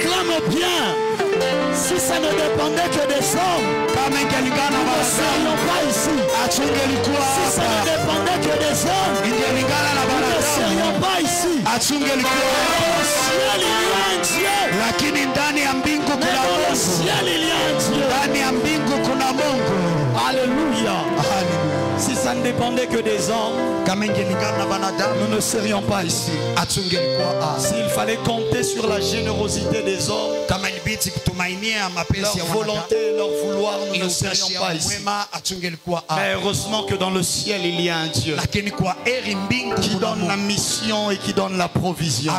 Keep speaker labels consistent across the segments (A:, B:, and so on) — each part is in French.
A: Acclame bien. Si ça ne dépendait que des hommes, nous ne serions pas ici. Si ça ne dépendait que des hommes, nous ne serions pas ici. Dans le ciel, il y a un Dieu. Mais dans le ciel, il y a un Dieu. Alléluia. Si ça ne dépendait que des hommes, nous ne serions pas ici. S'il fallait compter sur la générosité des hommes, leur volonté, leur vouloir, nous ne serions pas ici. Mais heureusement que dans le ciel, il y a un Dieu qui donne la mission et qui donne la provision,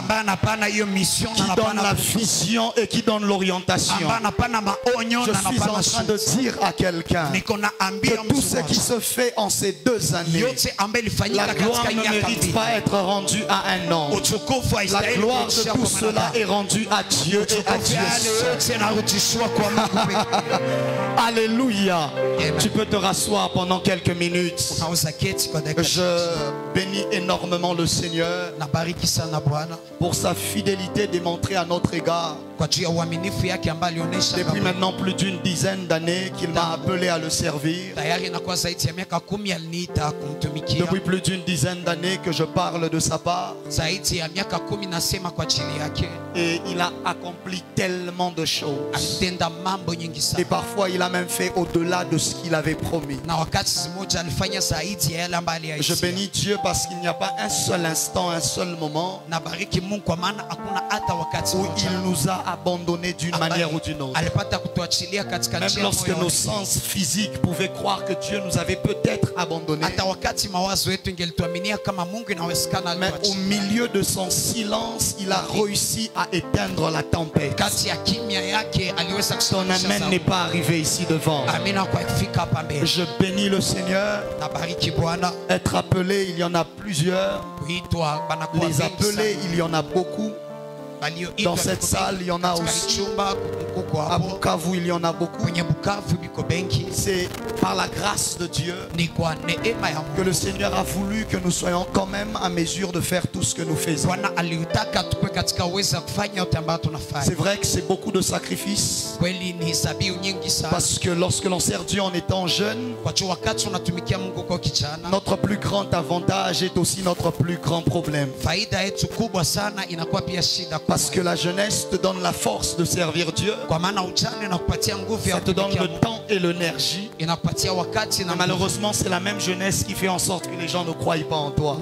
A: qui donne la vision et qui donne l'orientation. Je suis en train de dire à quelqu'un que tout ce qui se fait en ces 2 années, la gloire ne mérite pas être rendue à un homme. La gloire de tout cela est rendue à Dieu et à Dieu seul. Alléluia. Tu peux te rasseoir pendant quelques minutes. Je bénis énormément le Seigneur pour sa fidélité démontrée à notre égard. Depuis maintenant plus d'une dizaine d'années qu'il m'a appelé à le servir. Depuis plus d'une dizaine d'années que je parle de sa part. Et il a accompli tellement de choses. Et parfois il a même fait au-delà de ce qu'il avait promis. Je bénis Dieu parce qu'il n'y a pas un seul instant, un seul moment où il nous a abandonnés d'une manière ou d'une autre. Même lorsque nos sens physiques pouvaient croire que Dieu nous avait peut-être abandonnés, mais au milieu de son silence, il a réussi à éteindre la tempête. Son amen n'est pas arrivé ici devant. Je bénis le Seigneur. Être appelé, il y en a plusieurs. Les appelés, il y en a beaucoup. Dans cette salle, il y en a aussi. À Bukavu, il y en a beaucoup. C'est par la grâce de Dieu que le Seigneur a voulu que nous soyons quand même à mesure de faire tout ce que nous faisons. C'est vrai que c'est beaucoup de sacrifices. Parce que lorsque l'on sert Dieu en étant jeune, notre plus grand avantage est aussi notre plus grand problème. Parce que la jeunesse te donne la force de servir Dieu. Ça te donne le temps et l'énergie. Malheureusement, c'est la même jeunesse qui fait en sorte que les gens ne croient pas en toi.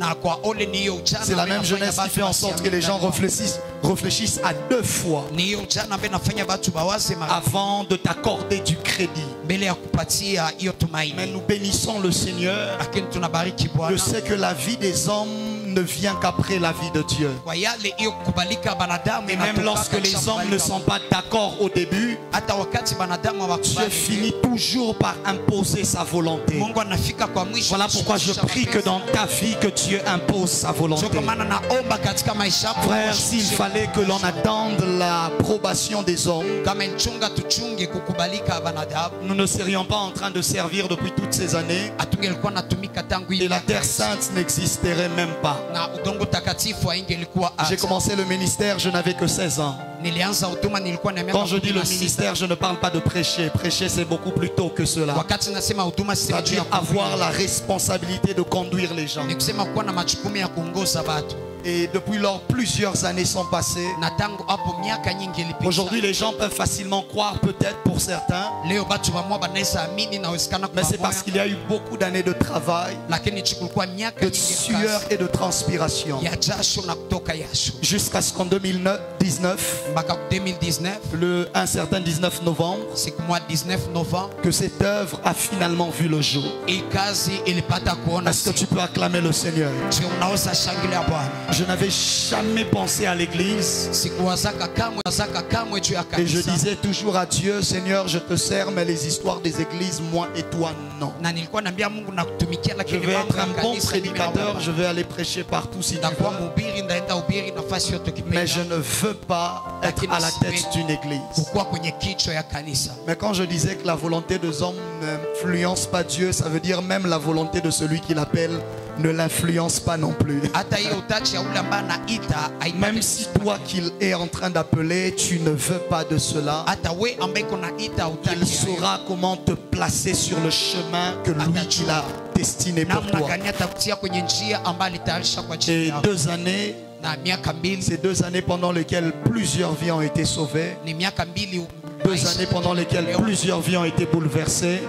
A: C'est la même jeunesse qui fait en sorte que les gens réfléchissent à 2 fois avant de t'accorder du crédit. Mais nous bénissons le Seigneur. Je sais que la vie des hommes ne vient qu'après la vie de Dieu. Et même lorsque les hommes ne sont pas d'accord au début, Dieu finit toujours par imposer sa volonté. Voilà pourquoi je prie que dans ta vie que Dieu impose sa volonté. Frère, s'il fallait que l'on attende l'approbation des hommes, nous ne serions pas en train de servir depuis toutes ces années. Et la Terre Sainte n'existerait même pas. J'ai commencé le ministère, je n'avais que 16 ans. Quand je dis le ministère, je ne parle pas de prêcher. Prêcher, c'est beaucoup plus tôt que cela. C'est-à-dire avoir la responsabilité de conduire les gens. Et depuis lors, plusieurs années sont passées. Aujourd'hui, les gens peuvent facilement croire, peut-être pour certains, mais c'est parce qu'il y a eu beaucoup d'années de travail, de sueur et de transpiration. Jusqu'à ce qu'en 2019, un certain 19 novembre, que cette œuvre a finalement vu le jour. Est-ce que tu peux acclamer le Seigneur? Je n'avais jamais pensé à l'église. Et je disais toujours à Dieu, Seigneur, je te sers, mais les histoires des églises, moi et toi, non. Je vais être un bon prédicateur, je vais aller prêcher partout si tu veux. Mais je ne veux pas être à la tête d'une église. Mais quand je disais que la volonté des hommes n'influence pas Dieu, ça veut dire même la volonté de celui qui l'appelle ne l'influence pas non plus. Même si toi qu'il est en train d'appeler, tu ne veux pas de cela, il saura comment te placer sur le chemin que lui qu'il a destiné pour toi. Et 2 années, ces 2 années pendant lesquelles plusieurs vies ont été sauvées, 2 années pendant lesquelles plusieurs vies ont été bouleversées.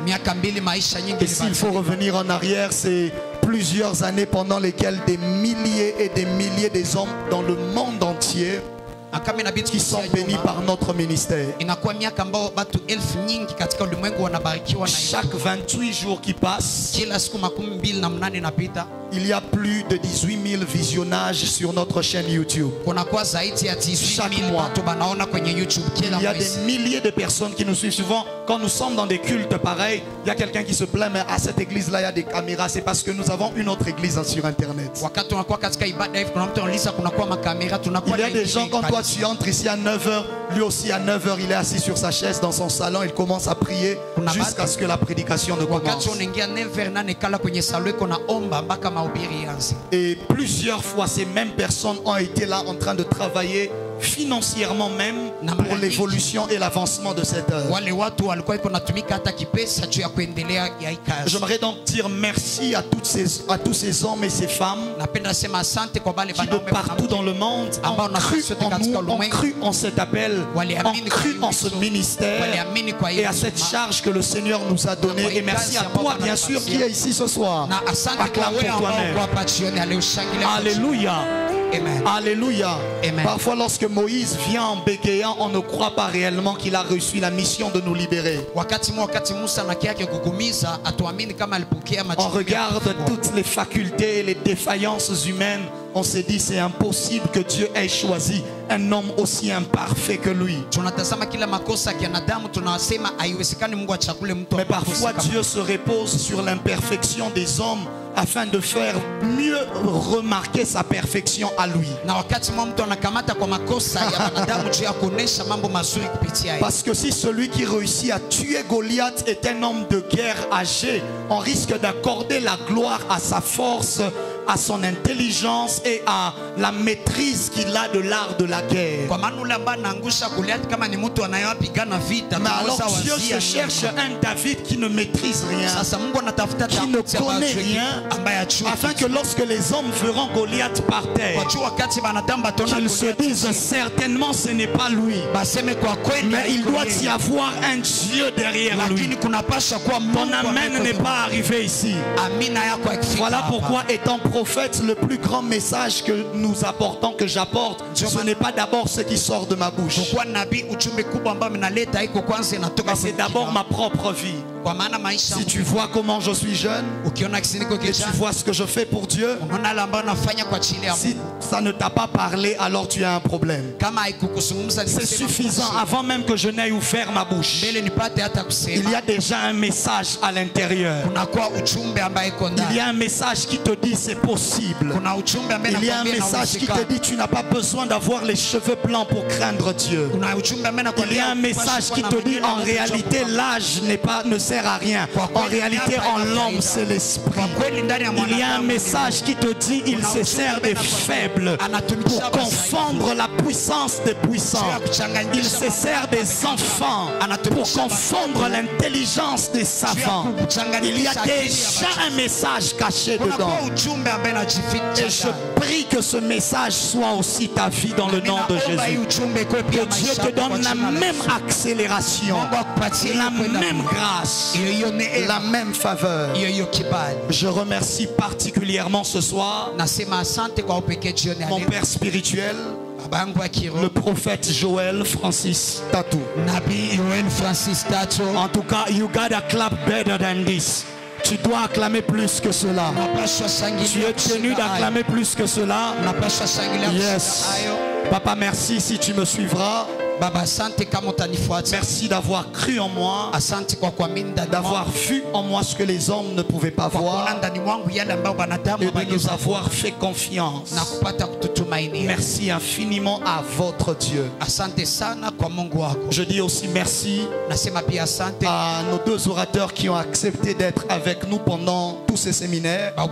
A: Et s'il faut revenir en arrière, c'est plusieurs années pendant lesquelles des milliers et des milliers des hommes dans le monde entier qui sont bénis par notre ministère. Chaque 28 jours qui passent, il y a plus de 18 000 visionnages sur notre chaîne YouTube. Chaque mois, il y a des milliers de personnes qui nous suivent. Souvent, quand nous sommes dans des cultes pareils, il y a quelqu'un qui se plaint, mais à cette église-là, il y a des caméras. C'est parce que nous avons une autre église sur Internet. Il y a des gens, quand toi tu entres ici à 9 h, lui aussi à 9 h, il est assis sur sa chaise dans son salon, il commence à prier jusqu'à ce que la prédication ne commence. Et plusieurs fois, ces mêmes personnes ont été là en train de travailler financièrement même pour l'évolution et l'avancement de cette œuvre. J'aimerais donc dire merci à tous ces hommes et ces femmes qui de partout dans le monde ont cru en nous, ont cru en cet appel, ont cru en ce ministère et à cette charge que le Seigneur nous a donnée. Et merci à toi bien sûr qui est ici ce soir. Acclame pour toi-même. Alléluia. Amen. Alléluia. Amen. Parfois lorsque Moïse vient en bégayant, on ne croit pas réellement qu'il a reçu la mission de nous libérer. On regarde toutes les facultés, les défaillances humaines. On s'est dit c'est impossible que Dieu ait choisi un homme aussi imparfait que lui. Mais parfois Dieu se repose sur l'imperfection des hommes afin de faire mieux remarquer sa perfection à lui. Parce que si celui qui réussit à tuer Goliath est un homme de guerre âgé, on risque d'accorder la gloire à sa force, à son intelligence et à la maîtrise qu'il a de l'art de la guerre. Mais alors Dieu se cherche un David qui ne maîtrise rien, qui ne connaît rien, afin que lorsque les hommes verront Goliath par terre, qu'ils se disent certainement ce n'est pas lui, mais il doit y avoir un Dieu derrière lui. Ton amen n'est pas arrivé ici. Voilà pourquoi étant prophète, le plus grand message que nous apportons, que j'apporte, ce n'est pas d'abord ce qui sort de ma bouche, mais c'est d'abord ma propre vie. Si tu vois comment je suis jeune et tu vois ce que je fais pour Dieu, si ça ne t'a pas parlé, alors tu as un problème. C'est suffisant. Avant même que je n'aie ouvert ma bouche, il y a déjà un message à l'intérieur. Il y a un message qui te dit c'est possible. Il y a un message qui te dit tu n'as pas besoin d'avoir les cheveux blancs pour craindre Dieu. Il y a un message qui te dit en réalité l'âge ne sert à rien. En réalité en l'homme c'est l'esprit. Il y a un message qui te dit il se sert des faibles pour confondre la puissance des puissants. Il se sert des enfants pour confondre l'intelligence des savants. Il y a déjà un message caché dedans. Et je prie que ce message soit aussi ta vie dans le nom de Jésus. Que Dieu te donne la même accélération, la même grâce, la même faveur. Je remercie particulièrement ce soir mon père spirituel, le prophète Joël Francis Tatou. En tout cas, you gotta clap better than this. Tu dois acclamer plus que cela. Tu es tenu d'acclamer plus que cela. Yes. Papa, merci si tu me suivras. Merci d'avoir cru en moi, d'avoir vu en moi ce que les hommes ne pouvaient pas voir et de nous avoir fait confiance. Merci infiniment à votre Dieu. Je dis aussi merci à nos deux orateurs qui ont accepté d'être avec nous pendant tous ces séminaires. D'un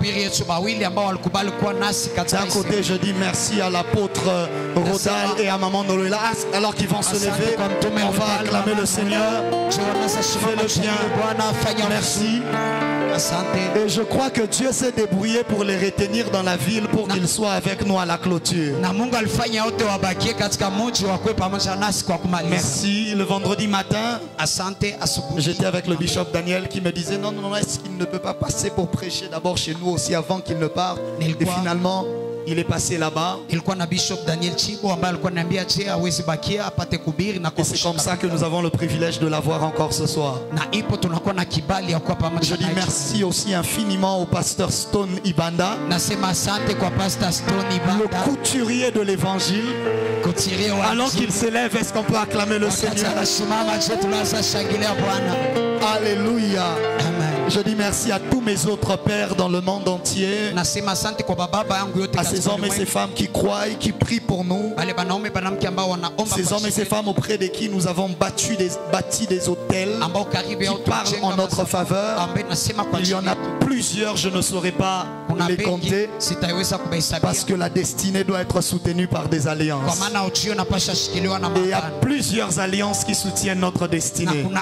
A: côté, je dis merci à l'apôtre Rodal et à Maman Nolola. Alors qu'ils vont se lever, on va acclamer le Seigneur. Fais-le bien. Merci. Et je crois que Dieu s'est débrouillé pour les retenir dans la ville pour qu'ils soient avec nous à la clôture. Merci. Le vendredi matin, j'étais avec le bishop Daniel qui me disait non, est-ce qu'il ne peut pas passer pour prêcher d'abord chez nous aussi avant qu'il ne parte? Et finalement, il est passé là-bas. Et c'est comme ça que nous avons le privilège de l'avoir encore ce soir. Je dis merci aussi infiniment au pasteur Stone Ibanda, le couturier de l'évangile. Alors qu'il s'élève, est-ce qu'on peut acclamer le Seigneur? Alléluia. Je dis merci à tous mes autres pères dans le monde entier, à ces hommes et ces femmes qui croient, qui prient pour nous, ces hommes et ces femmes auprès de qui nous avons bâti des hôtels qui parlent en notre faveur. Il y en a plusieurs, je ne saurais pas les compter, parce que la destinée doit être soutenue par des alliances. Et il y a plusieurs alliances qui soutiennent notre destinée. Mais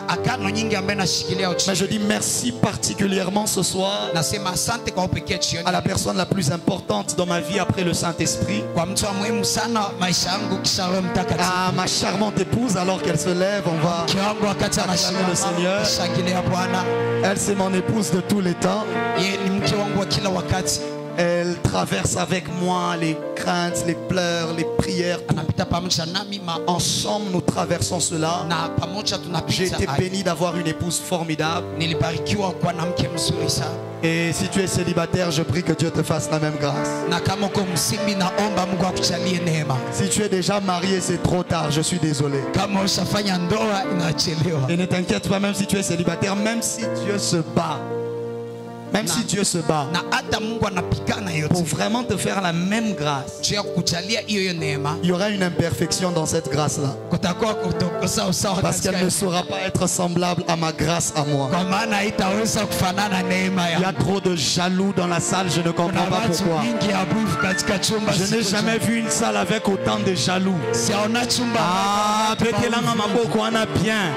A: je dis merci particulièrement ce soir à la personne la plus importante dans ma vie après le Saint-Esprit, à ma charmante épouse. Alors qu'elle se lève, on va acclamer le Seigneur. Elle, c'est mon épouse de tous les temps. Elle traverse avec moi les craintes, les pleurs, les prières. Ensemble, nous traversons cela. J'ai été béni d'avoir une épouse formidable. Et si tu es célibataire, je prie que Dieu te fasse la même grâce. Si tu es déjà marié, c'est trop tard, je suis désolé. Et ne t'inquiète pas, même si tu es célibataire, même si Dieu se bat, même si Dieu se bat pour vraiment te faire la même grâce, il y aura une imperfection dans cette grâce-là. Parce qu'elle ne saura pas être semblable à ma grâce à moi. Il y a trop de jaloux dans la salle, je ne comprends pas pourquoi. Je n'ai jamais vu une salle avec autant de jaloux. Ah, bien.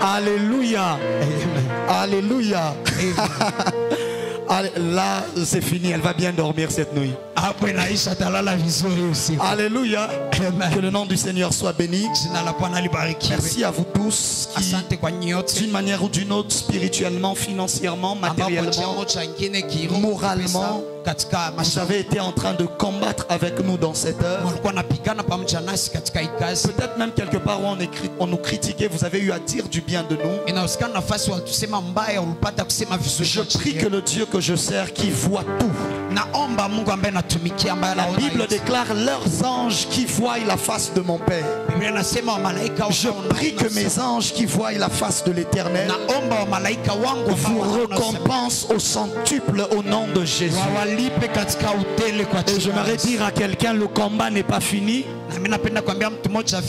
A: Alléluia. Alléluia. Là, c'est fini. Elle va bien dormir cette nuit. Alléluia. Que le nom du Seigneur soit béni. Merci à vous tous qui, d'une manière ou d'une autre, spirituellement, financièrement, matériellement, moralement, vous avez été en train de combattre avec nous dans cette heure. Peut-être même quelque part où on nous critiquait, vous avez eu à dire du bien de nous. Je prie que le Dieu que je sers, qui voit tout, la Bible déclare leurs anges qui voient la face de mon Père. Je prie que mes anges qui voient la face de l'Éternel vous récompensent au centuple au nom de Jésus. Et j'aimerais dire à quelqu'un, le combat n'est pas fini.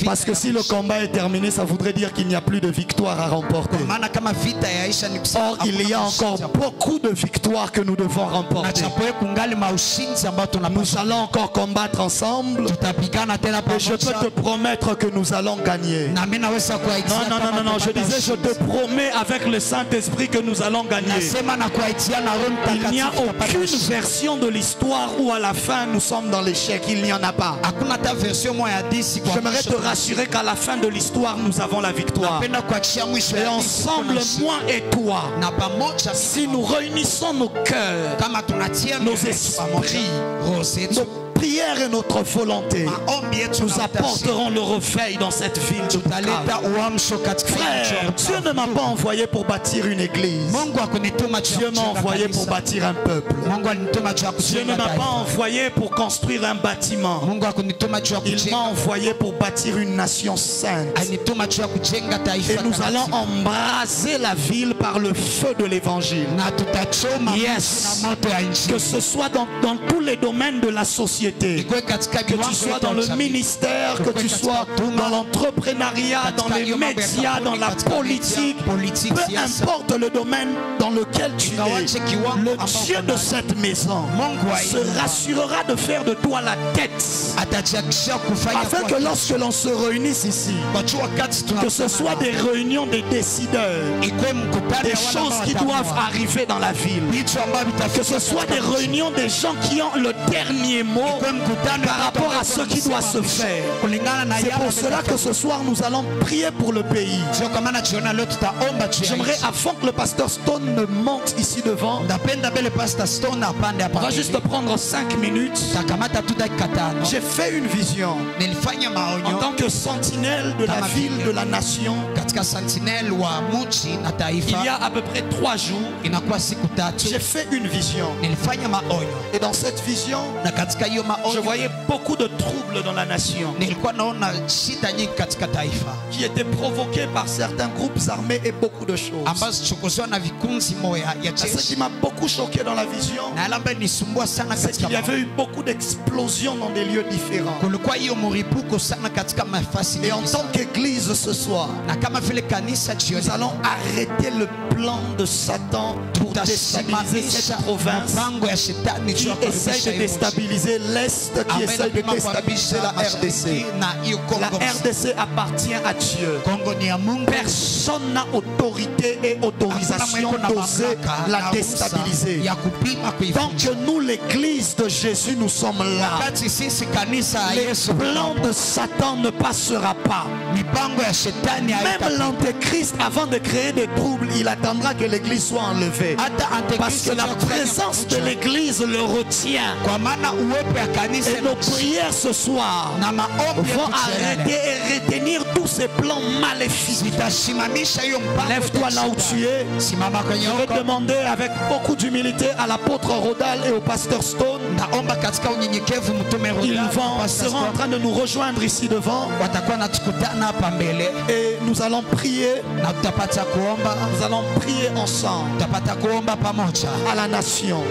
A: Parce que si le combat est terminé, ça voudrait dire qu'il n'y a plus de victoire à remporter. Or, il y a encore beaucoup de victoires que nous devons remporter. Nous allons encore combattre ensemble. Et je peux te promettre que nous allons gagner. Non, je disais, je te promets avec le Saint-Esprit que nous allons gagner. Il n'y a aucune version de l'histoire où à la fin nous sommes dans l'échec. Il n'y en a pas. J'aimerais te rassurer qu'à la fin de l'histoire, nous avons la victoire. Et ensemble, moi et toi, si nous réunissons nos cœurs, nos esprits, nos prière et notre volonté, nous apporterons le réveil dans cette ville de Bukavu. Frère, Dieu ne m'a pas envoyé pour bâtir une église. Dieu m'a envoyé pour bâtir un peuple. Dieu ne m'a pas envoyé pour construire un bâtiment. Il m'a envoyé pour bâtir une nation sainte. Et nous allons embraser la ville par le feu de l'évangile. Yes. Que ce soit dans tous les domaines de la société, que tu sois dans le ministère, que tu sois dans l'entrepreneuriat, dans les médias, dans la politique, peu importe le domaine dans lequel tu es, le Dieu de cette maison se rassurera de faire de toi la tête, afin que lorsque l'on se réunisse ici, que ce soit des réunions des décideurs, des choses qui doivent arriver dans la ville, que ce soit des réunions des gens qui ont le dernier mot par rapport à ce qui doit se faire. C'est pour cela que ce soir nous allons prier pour le pays. J'aimerais, avant que le pasteur Stone ne monte ici devant, on va juste prendre 5 minutes. J'ai fait une vision en tant que sentinelle de la ville, de la nation. Il y a à peu près 3 jours, j'ai fait une vision. Et dans cette vision, je voyais beaucoup de troubles dans la nation qui étaient provoqués par certains groupes armés et beaucoup de choses. Ce qui m'a beaucoup choqué dans la vision, c'est qu'il y avait eu beaucoup d'explosions dans des lieux différents. Et en tant qu'église ce soir, nous allons arrêter le plan de Satan pour déstabiliser cette province qui essaie de déstabiliser l'Est, qui essaie de déstabiliser la RDC. La RDC appartient à Dieu. Personne n'a autorité et autorisation d'oser la déstabiliser. Tant que nous, l'église de Jésus, nous sommes là, les plans de Satan ne passera pas. Même l'antéchrist, avant de créer des troubles, il attendra que l'église soit enlevée, parce que la présence de l'église le retient. Et nos prières ce soir vont arrêter et retenir tous ces plans maléfiques. Lève-toi là où tu es. Je vais demander avec beaucoup d'humilité à l'apôtre Rodal et au pasteur Stone. Ils seront en train de nous rejoindre ici devant. Et nous allons prier. Nous allons prier ensemble à la nation.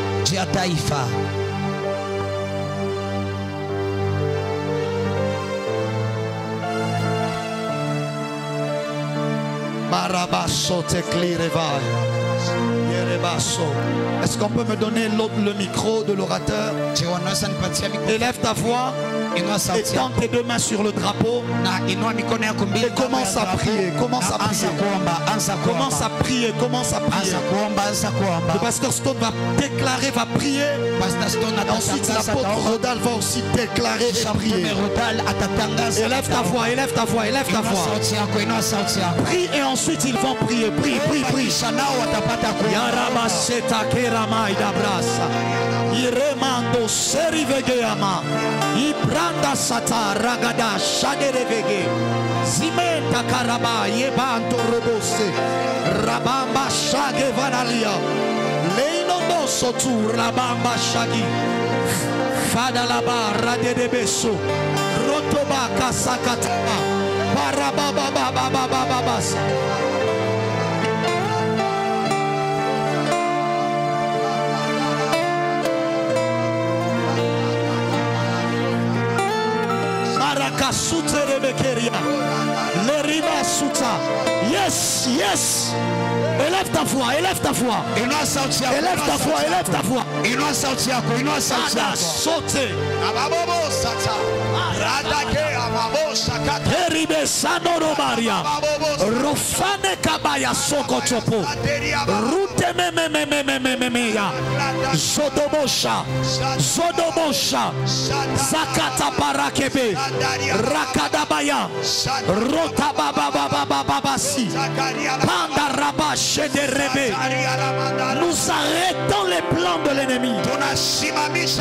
A: Est-ce qu'on peut me donner le micro de l'orateur? Élève ta voix et tends tes 2 mains sur le drapeau et commence à prier. Commence à prier. Commence à prier. Commence à prier. Le pasteur Stone va déclarer, va prier. Ensuite l'apôtre Rodal va aussi déclarer et prier. Élève ta voix, élève ta voix, élève ta voix. Prie et ensuite ils vont prier. Prie, prie, prie. Yarabaseta keramaida brasa. Iremando serivegeyama. Ibranda sata ragada shaderevege. Zimenta karaba yebanto robose. Rabamba shage vanalia. Leinondo sotu rabamba shagi. Fadalaba radedebeso. Rotoba kasakata. Parabababababababas. Yes, yes. Élève ta voix, élève ta voix. Élève ta voix, élève ta voix. Teribe Sanorobaria Rofane Kabaya Sokotopo Rute Mememememememeya Zodomosha Zodomosha Zakata Parakebe Rakadabaya Rota Baba Baba Babasi Panda Raba Nous arrêtons les plans de l'ennemi.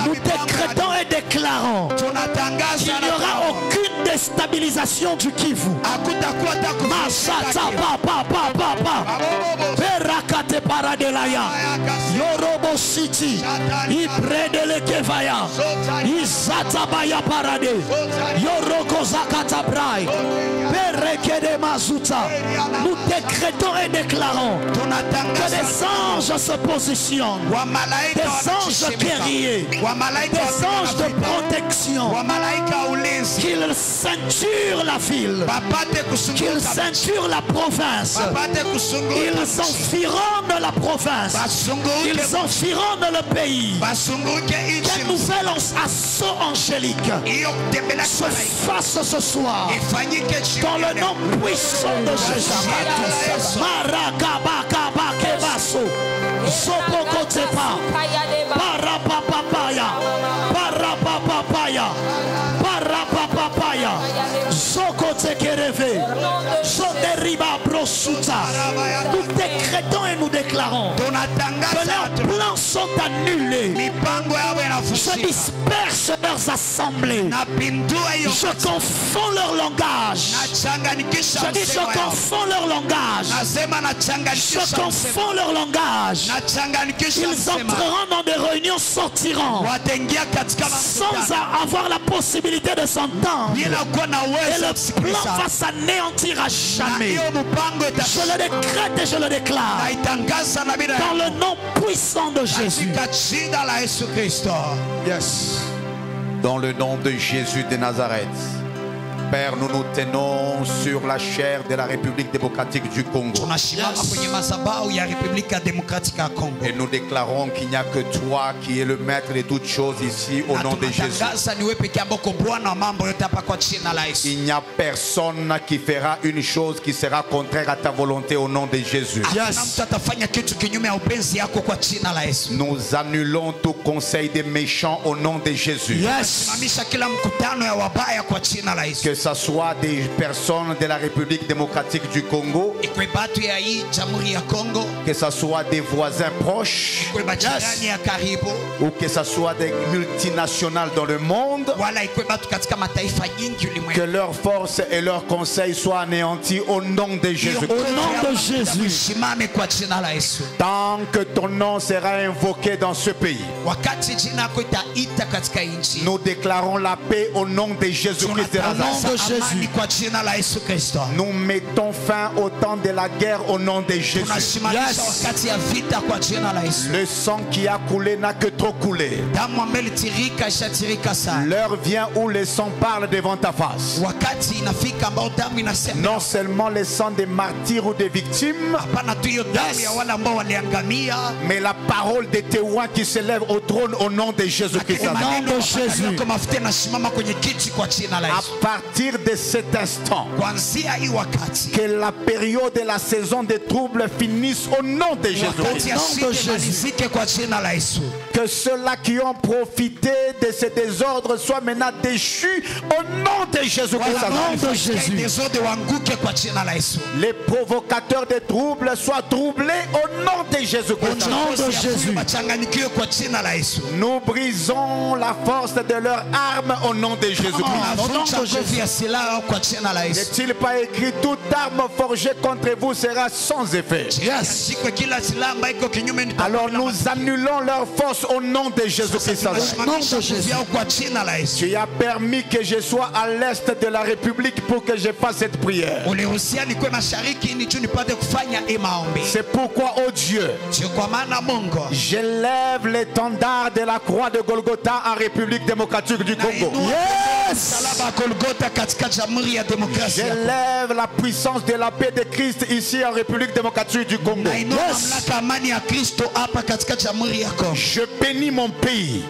A: Nous décrétons et déclarons qu'il n'y aura aucune déstabilisation du Kivu. Masata papa Perakate Paradelaya Yorobo City Ibredele Kevaya Izatabaya Parade Yoroko Zakata Brai Perekede Mazuta. Nous décrétons et déclarons que des anges se positionnent, des anges guerriers, des anges de protection, qu'ils ceinturent la ville, qu'ils ceinturent la province, ils environnent la province, ils environnent le pays. Quel nouvel assaut angélique se fasse ce soir dans le nom puissant de Jésus. Marakabakabakebaso Sopokotepa Parapapapaya Parapapapaya Parapapapaya Sokotekereve Soderiba Brosuta. Nous décrétons et nous déclarons que leurs plans sont annulés. Je disperse leurs assemblées. Je confonds leur langage. Je dis je confonds leur langage. Je confonds leur langage. Ils entreront dans des réunions, sortiront sans avoir la possibilité de s'entendre. Et le plan va s'anéantir à jamais. Je le décrète et je le déclare dans le nom puissant de Jésus.
B: Yes. Dans le nom de Jésus de Nazareth. Père, nous nous tenons sur la chair de la République démocratique du Congo. Et nous déclarons qu'il n'y a que toi qui es le maître de toutes choses ici au nom de Jésus. Il n'y a personne qui fera une chose qui sera contraire à ta volonté au nom de Jésus.
A: Yes.
B: Nous annulons tout conseil des méchants au nom de Jésus.
A: Yes.
B: Que ce soit des personnes de la République démocratique du Congo, que ce soit des voisins proches, ou que ce soit des multinationales dans le monde, que leurs forces et leurs conseils soient anéantis au nom de Jésus.
A: Au nom de Jésus.
B: Tant que ton nom sera invoqué dans ce pays, nous déclarons la paix au nom de Jésus-Christ de Nazareth. Nous mettons fin au temps de la guerre au nom de Jésus.
A: Yes.
B: Le sang qui a coulé n'a que trop coulé. L'heure vient où le sang parle devant ta face. Non seulement le sang des martyrs ou des victimes, mais la parole des témoins qui s'élève au trône au nom de Jésus-Christ. À partir de cet instant, que la période et la saison des troubles finissent au nom de Jésus. Que ceux-là qui ont profité de ces désordres soient maintenant déchus au nom de Jésus. Les provocateurs des troubles soient troublés au nom de Jésus. Nous brisons la force de leurs armes au nom de Jésus. N'est-il pas écrit toute arme forgée contre vous sera sans effet?
A: Yes.
B: Alors nous annulons leur force au nom de Jésus-Christ. Tu as permis que je sois à l'est de la République pour que je fasse cette prière. C'est pourquoi, oh Dieu, j'élève l'étendard de la croix de Golgotha en République démocratique du Congo.
A: Yes.
B: J'élève la puissance de la paix de Christ ici en République démocratique du Congo.
A: Yes.
B: Je bénis mon pays.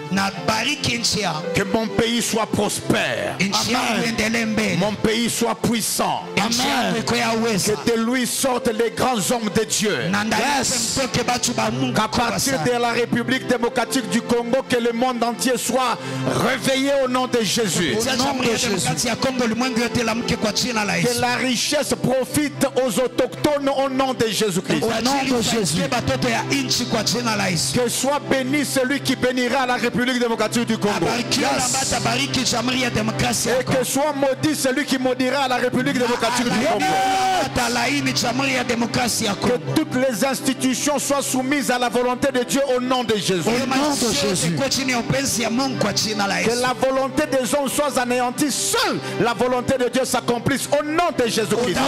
B: Que mon pays soit prospère.
A: Amen.
B: Mon pays soit puissant.
A: Amen.
B: Que de lui sortent les grands hommes de Dieu.
A: Yes.
B: Qu'à partir de la République démocratique du Congo, que le monde entier soit réveillé au nom de Jésus.
A: Yes.
B: Que la richesse profite aux autochtones au nom de Jésus-Christ. Que soit béni celui qui bénira la République démocratique du Congo. Et que soit maudit celui qui maudira la République démocratique du Congo. Que toutes les institutions soient soumises à la volonté de Dieu au nom de Jésus. Que la volonté des hommes soit anéantie. Seule la volonté de Dieu s'accomplisse au nom de Jésus-Christ.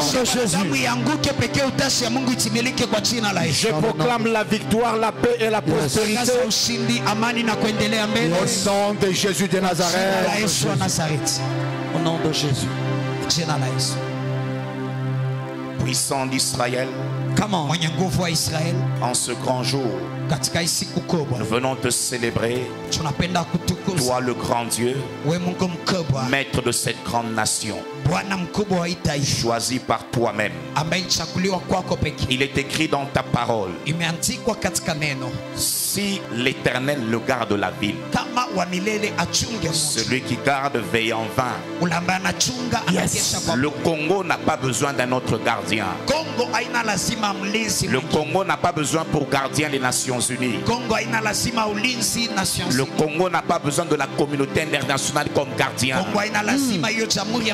B: Je proclame la victoire, la paix et la prospérité au nom de Jésus de Nazareth.
A: Au nom de Jésus.
C: Puissant d'Israël, en ce grand jour, nous venons te célébrer, toi le grand Dieu, maître de cette grande nation, choisi par toi-même. Il est écrit dans ta parole, si l'Éternel le garde la ville, celui qui garde veille en vain. Le Congo n'a pas besoin d'un autre gardien. Le Congo n'a pas besoin pour gardien les Nations Unies. Le Congo n'a pas besoin de la communauté internationale comme gardien.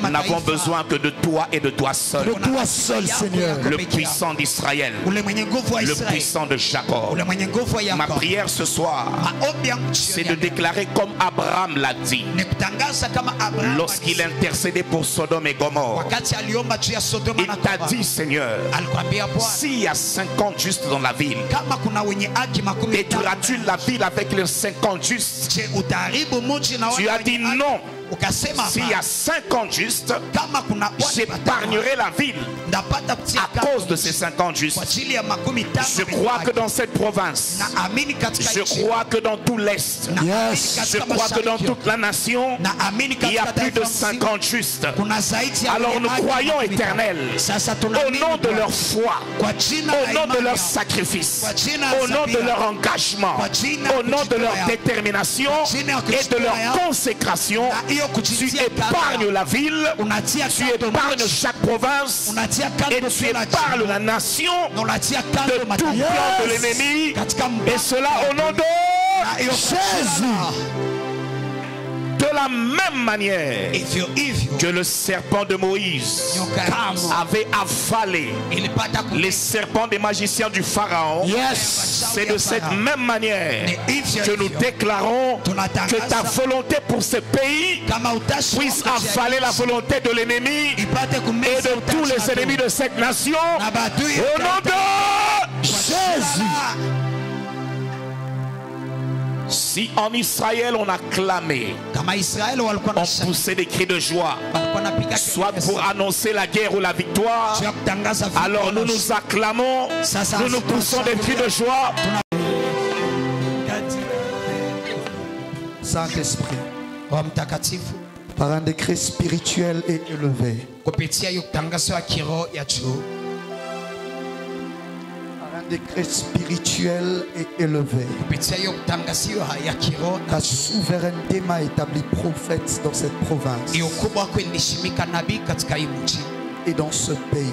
C: Nous n'avons besoin que de toi et de toi seul.
A: De toi seul, Seigneur.
C: Le puissant d'Israël, le puissant de Jacob. Ma prière ce soir, c'est de déclarer comme Abraham l'a dit lorsqu'il intercédait pour Sodome et Gomorrhe. Il t'a dit, Seigneur, s'il y a 50 justes dans la ville, détruiras-tu la ville avec les 50 justes? Tu as dit non. S'il y a 50 justes, j'épargnerai la ville à cause de ces 50 justes. Je crois que dans cette province, je crois que dans tout l'Est, je crois que dans toute la nation, il y a plus de 50 justes. Alors nous croyons, Éternel, au nom de leur foi, au nom de leur sacrifice, au nom de leur engagement, au nom de leur détermination et de leur consécration, tu épargnes la ville, tu épargnes chaque province et tu épargnes la nation de tout plan de l'ennemi, et cela au nom de Jésus. De la même manière que le serpent de Moïse avait avalé les serpents des magiciens du Pharaon, c'est de cette même manière que nous déclarons que ta volonté pour ce pays puisse avaler la volonté de l'ennemi et de tous les ennemis de cette nation au nom de Jésus. Si en Israël on a clamé, on poussait des cris de joie, soit pour annoncer la guerre ou la victoire, alors nous nous acclamons, nous nous poussons des cris de joie.
A: Saint-Esprit, par un décret spirituel et élevé, décret spirituel et élevé, ta souveraineté m'a établi prophète dans cette province et dans ce pays.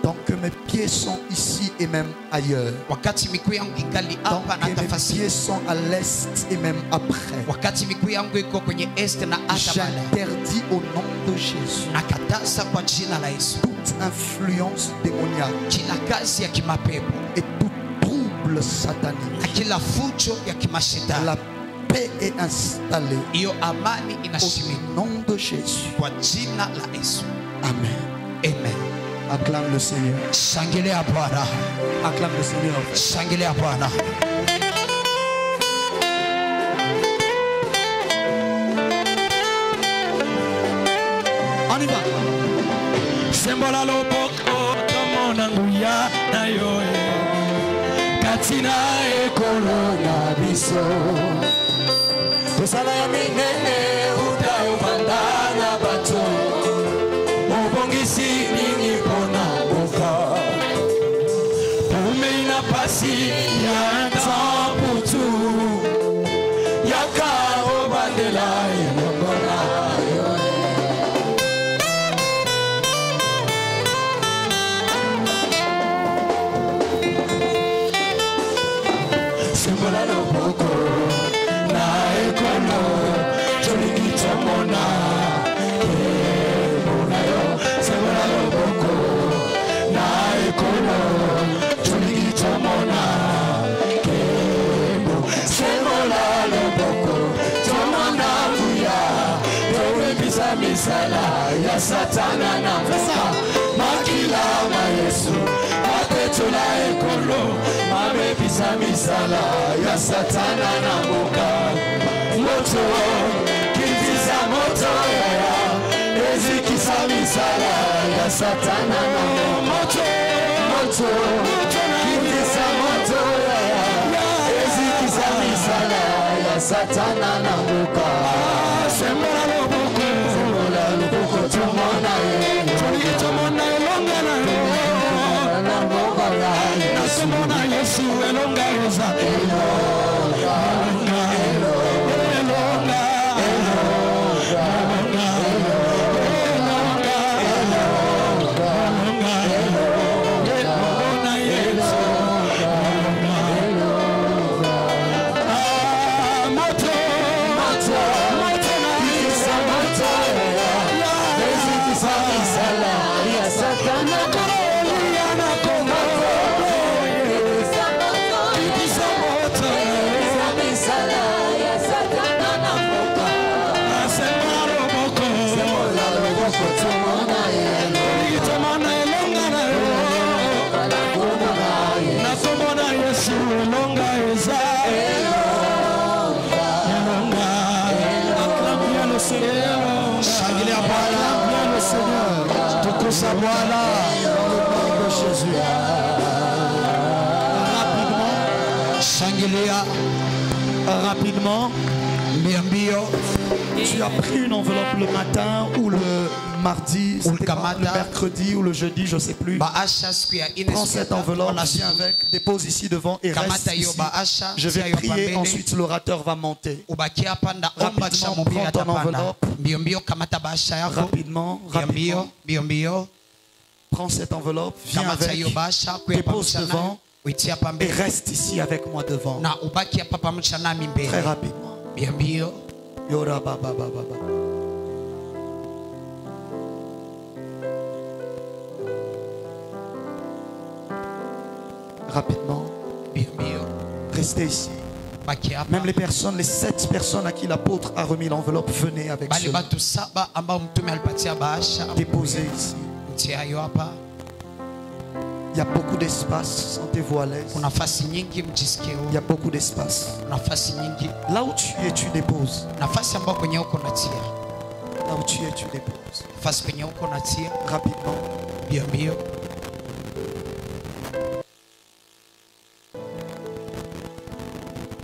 A: Tant que mes pieds sont ici et même ailleurs, tant que mes pieds sont à l'est et même après, j'interdis au nom de Jésus toute influence démoniaque et tout trouble satanique. La paix est installée au nom de Jésus. Amen.
D: Amen.
A: Acclame le Seigneur.
D: Shangilia Bwana.
A: Acclame le Seigneur.
D: Shangilia Bwana.
A: On y va.
E: Sembola loboko tomona nguya na yoe. Katina e corona biso. Tosala ya minene uta ubandana bato. Obongisi nini pona boka. Umeina pasi ya tamputu. Yaka obandela yongona. ya satana na mboka makila ma Yesu apetola ekolo mabebisa misala ya satana na mboka moto kindiza moto ya ezikisa misala ya satana na moto moto kindiza moto ya ezikisa misala ya satana na mboka sembola loboko tumona tumona elonga na mboka na semona Yesu elonga rosa
A: Rapidement, tu as pris une enveloppe le matin ou le mardi, le mercredi ou le jeudi, je ne sais plus. Prends cette enveloppe, viens avec, dépose ici devant et reste ici. Je vais prier, ensuite l'orateur va monter. Rapidement, prends ton enveloppe. Rapidement. Prends cette enveloppe, viens avec, dépose devant. Et reste ici avec moi devant. Très rapidement. Rapidement. Restez ici. Même les personnes, les 7 personnes à qui l'apôtre a remis l'enveloppe, venez avec cela. Déposez ici. Il y a beaucoup d'espace, sentez-vous à l'aise. Il y a beaucoup d'espace. Là où tu es, tu déposes. Là où tu es, tu déposes. Rapidement.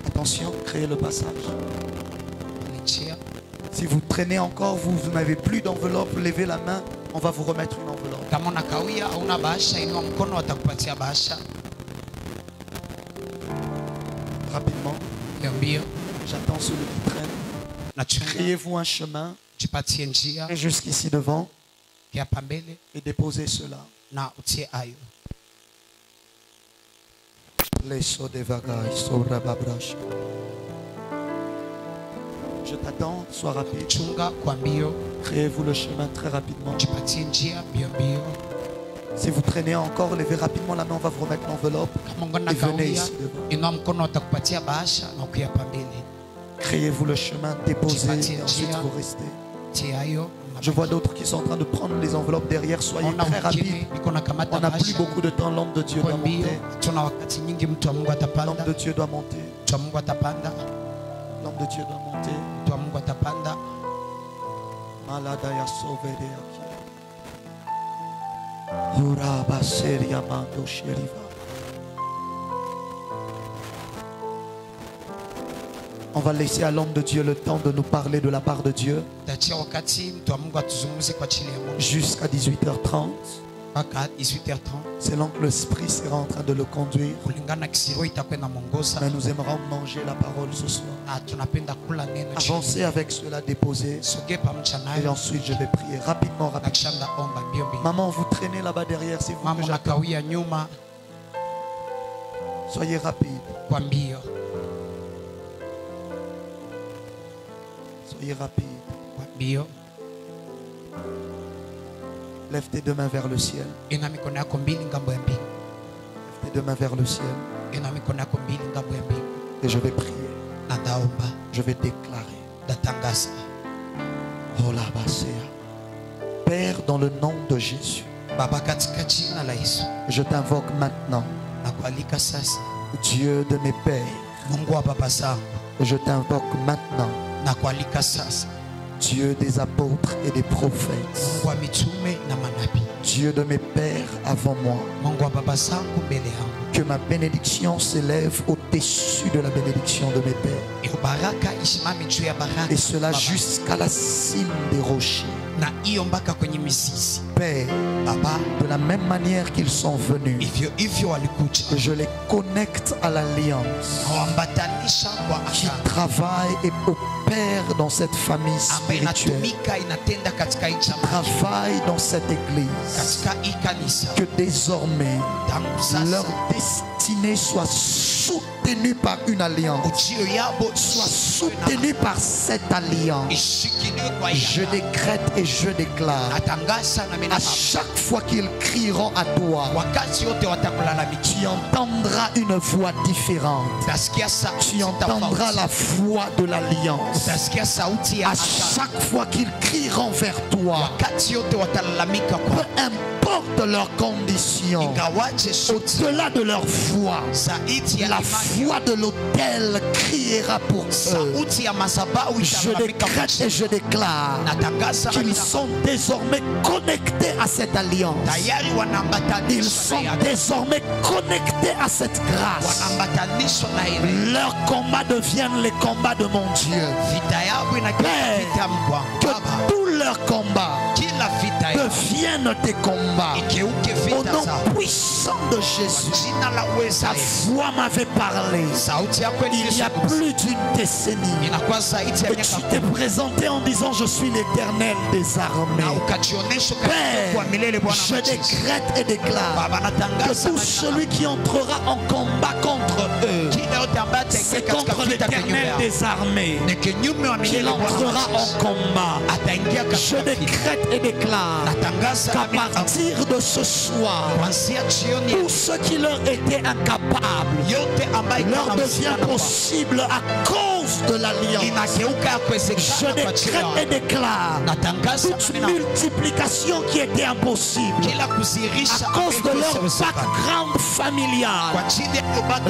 A: Attention, créez le passage. Si vous traînez encore, vous n'avez plus d'enveloppe, levez la main, on va vous remettre une enveloppe. Rapidement. J'attends celui qui traîne. Créez-vous un chemin jusqu'ici devant et déposez cela. Je t'attends, sois rapide. Créez-vous le chemin très rapidement. Si vous traînez encore, levez rapidement la main, on va vous remettre l'enveloppe. Et venez ici devant. Créez-vous le chemin, déposez, et ensuite vous restez. Je vois d'autres qui sont en train de prendre les enveloppes derrière. Soyez très rapides. On n'a plus beaucoup de temps. L'homme de Dieu doit monter. L'homme de Dieu doit monter. L'homme de Dieu doit monter. Maladaya Sovedeaki. Uraba Seria Mando Sheriva. On va laisser à l'homme de Dieu le temps de nous parler de la part de Dieu jusqu'à 18h30. Selon que l'Esprit sera en train de le conduire. Mais nous aimerons manger la parole ce soir. Avancez avec cela, déposez. Et ensuite je vais prier rapidement. Maman, vous traînez là-bas derrière, c'est vous que j'attends. Soyez rapide. Soyez rapide. Lève tes deux mains vers le ciel. Lève tes deux mains vers le ciel. Et je vais prier. Je vais déclarer.
B: Père, dans le nom de Jésus, je t'invoque maintenant, Dieu de mes pères. Je t'invoque maintenant, Dieu des apôtres et des prophètes, Dieu de mes pères avant moi, que ma bénédiction s'élève au-dessus de la bénédiction de mes pères, et cela jusqu'à la cime des rochers. Père, de la même manière qu'ils sont venus, que je les connecte à l'alliance qui travaille et opère dans cette famille spirituelle, travaille dans cette église, que désormais leur destinée soit soutenue par une alliance, soit soutenue par cette alliance. Je décrète et je déclare, à chaque fois qu'ils crieront à toi, tu entendras une voix différente. Tu entendras la voix de l'alliance. À chaque fois qu'ils crieront vers toi, peu importe leurs conditions, au-delà de leur foi, la foi de l'autel criera pour eux. Je décrète et je déclare qu'ils sont désormais connectés à cette alliance. Ils sont désormais connectés à cette grâce. Leurs combats deviennent les combats de mon Dieu. Père, que tous leurs combats deviennent tes combats. Au nom puissant de Jésus. Ta voix m'avait parlé il y a plus d'une décennie. Et tu t'es présenté en disant: je suis l'Éternel des armées. Père, je décrète et déclare que tout celui qui entrera en combat contre eux, c'est contre l'Éternel des armées qu'il entrera en combat. Je décrète et déclare qu'à partir de ce soir, tout ce qui leur était incapable leur devient possible à cause de l'alliance. Je décrète et déclare toute multiplication qui était impossible à cause de leur background familial.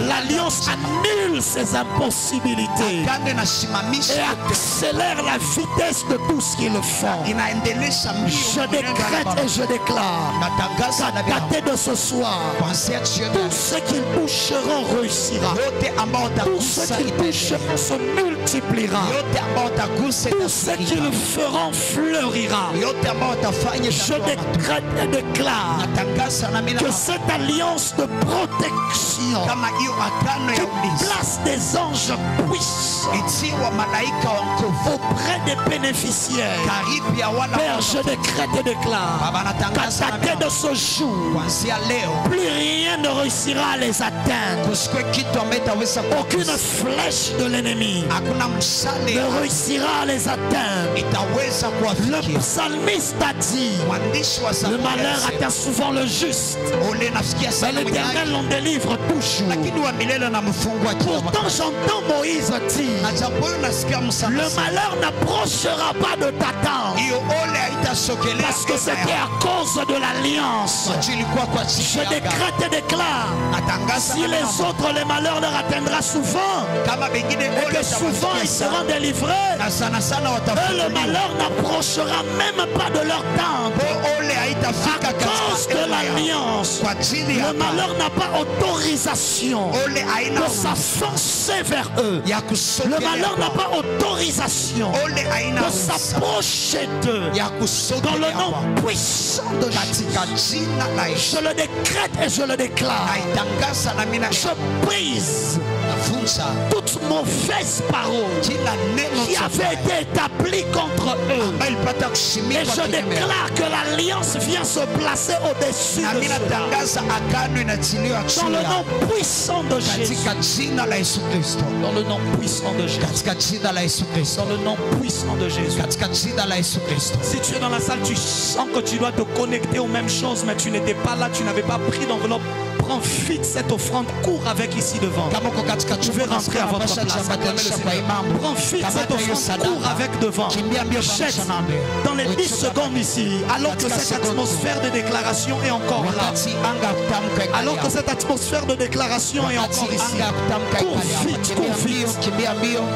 B: L'alliance annule ces impossibilités et accélère la vitesse de tout ce qu'ils font. Je décrète et je déclare qu'à dater de ce soir, tout ce qu'ils toucheront réussira. Tout ce qu'ils toucheront se multipliera. Tout ce qu'ils feront fleurira. Je décrète et déclare que cette alliance de protection qui place des anges puissants auprès des bénéficiaires, Père, je décrète et déclare qu'à dater de ce jour, plus rien ne réussira à les atteindre. Aucune flèche de l'ennemi ne réussira à les atteindre. Le psalmiste a dit: le malheur atteint souvent le juste, mais l'Éternel l'en délivre toujours. Pourtant j'entends Moïse dire: le malheur n'approchera pas de ta tente, parce que c'était à cause de l'alliance. Je décrète et déclare, si les autres les malheurs leur atteindra souvent, et que souvent ils seront délivrés, le malheur n'approchera même pas de leur tente. À cause de l'alliance, le malheur n'a pas autorisation de s'avancer vers eux. Le malheur n'a pas autorisation de s'approcher d'eux. Dans le nom puissant de Jésus, je le décrète et je le déclare. Je brise toute mauvaise parole qui avait été établie contre eux. Et je déclare que l'alliance vient se placer au-dessus de cela. Dans le nom puissant de Jésus. Dans le nom puissant de Jésus. Dans le nom puissant de Jésus. Si tu es dans la salle, tu sens que tu dois te connecter aux mêmes choses, mais tu n'étais pas là, tu n'avais pas pris d'enveloppe prends vite cette offrande, cours avec ici devant. Tu veux rentrer à votre place. Prends vite cette offrande, cours avec devant. Jette dans les 10 secondes ici, alors que cette atmosphère de déclaration est encore là. Alors que cette atmosphère de déclaration est encore ici. Cours vite, cours vite.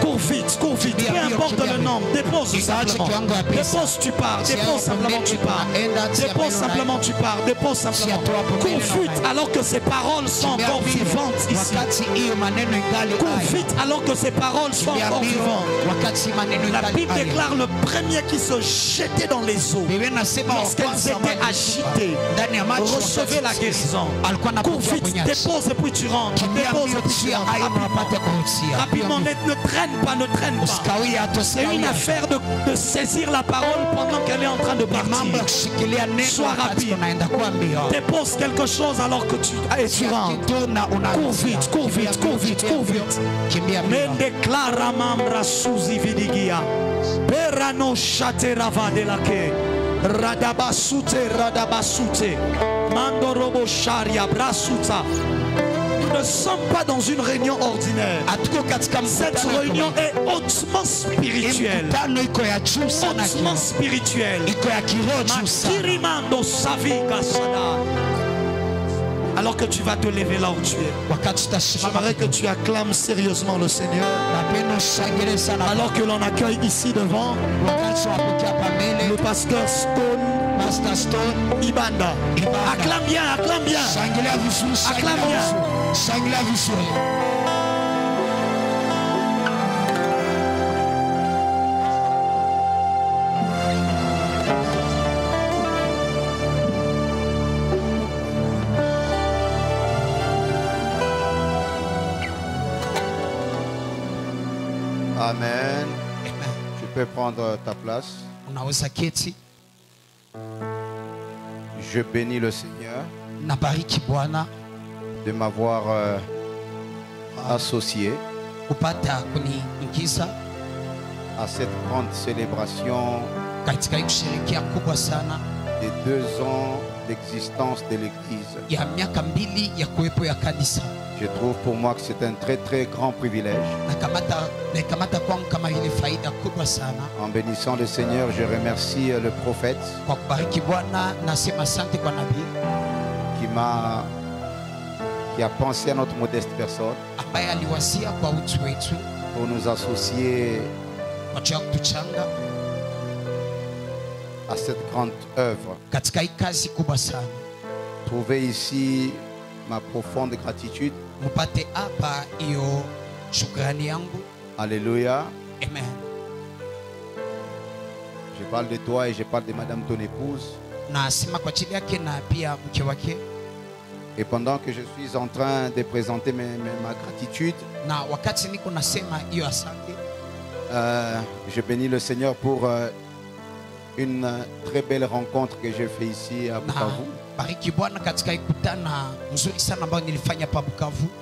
B: Cours vite, cours vite. Peu importe le nombre, dépose simplement. Dépose, tu pars. Dépose simplement, tu pars. Dépose simplement, tu pars. Dépose simplement. Cours vite alors que ces paroles sont encore vivantes ici. Cours vite alors que ces paroles sont encore vivantes. La Bible déclare le premier qui se jetait dans les eaux lorsqu'elles étaient agitées recevait la guérison. Cours vite, dépose et puis tu rentres. Dépose et puis tu rentres. Rapidement, ne traîne pas, ne traîne pas. C'est une affaire de saisir la parole pendant qu'elle est en train de partir. Sois rapide. Dépose quelque chose alors que tu rentres. Cours vite, cours vite, cours vite, cours vite. Me déclara membra suzi vidigia. Perano chaterava de la ke. Radabasute, radabasute. Mandorobo sharia brasuta. Nous ne sommes pas dans une réunion ordinaire. Cette réunion est hautement spirituelle. Hautement spirituelle. Alors que tu vas te lever là où tu es, j'aimerais que tu acclames sérieusement le Seigneur. Alors que l'on accueille ici devant le pasteur Stone Ibanda. Acclame bien, acclame bien. Acclame bien.
F: Amen. Tu peux prendre ta place. Je bénis le Seigneur de m'avoir associé à cette grande célébration des 2 ans d'existence de l'Église. Je trouve pour moi que c'est un très très grand privilège. En bénissant le Seigneur, je remercie le prophète qui a pensé à notre modeste personne pour nous associer à cette grande œuvre. Trouvez ici ma profonde gratitude. Alléluia.
D: Amen.
F: Je parle de toi et je parle de madame ton épouse. Et pendant que je suis en train de présenter ma gratitude, je bénis le Seigneur pour une très belle rencontre que j'ai fait ici à Bukavu.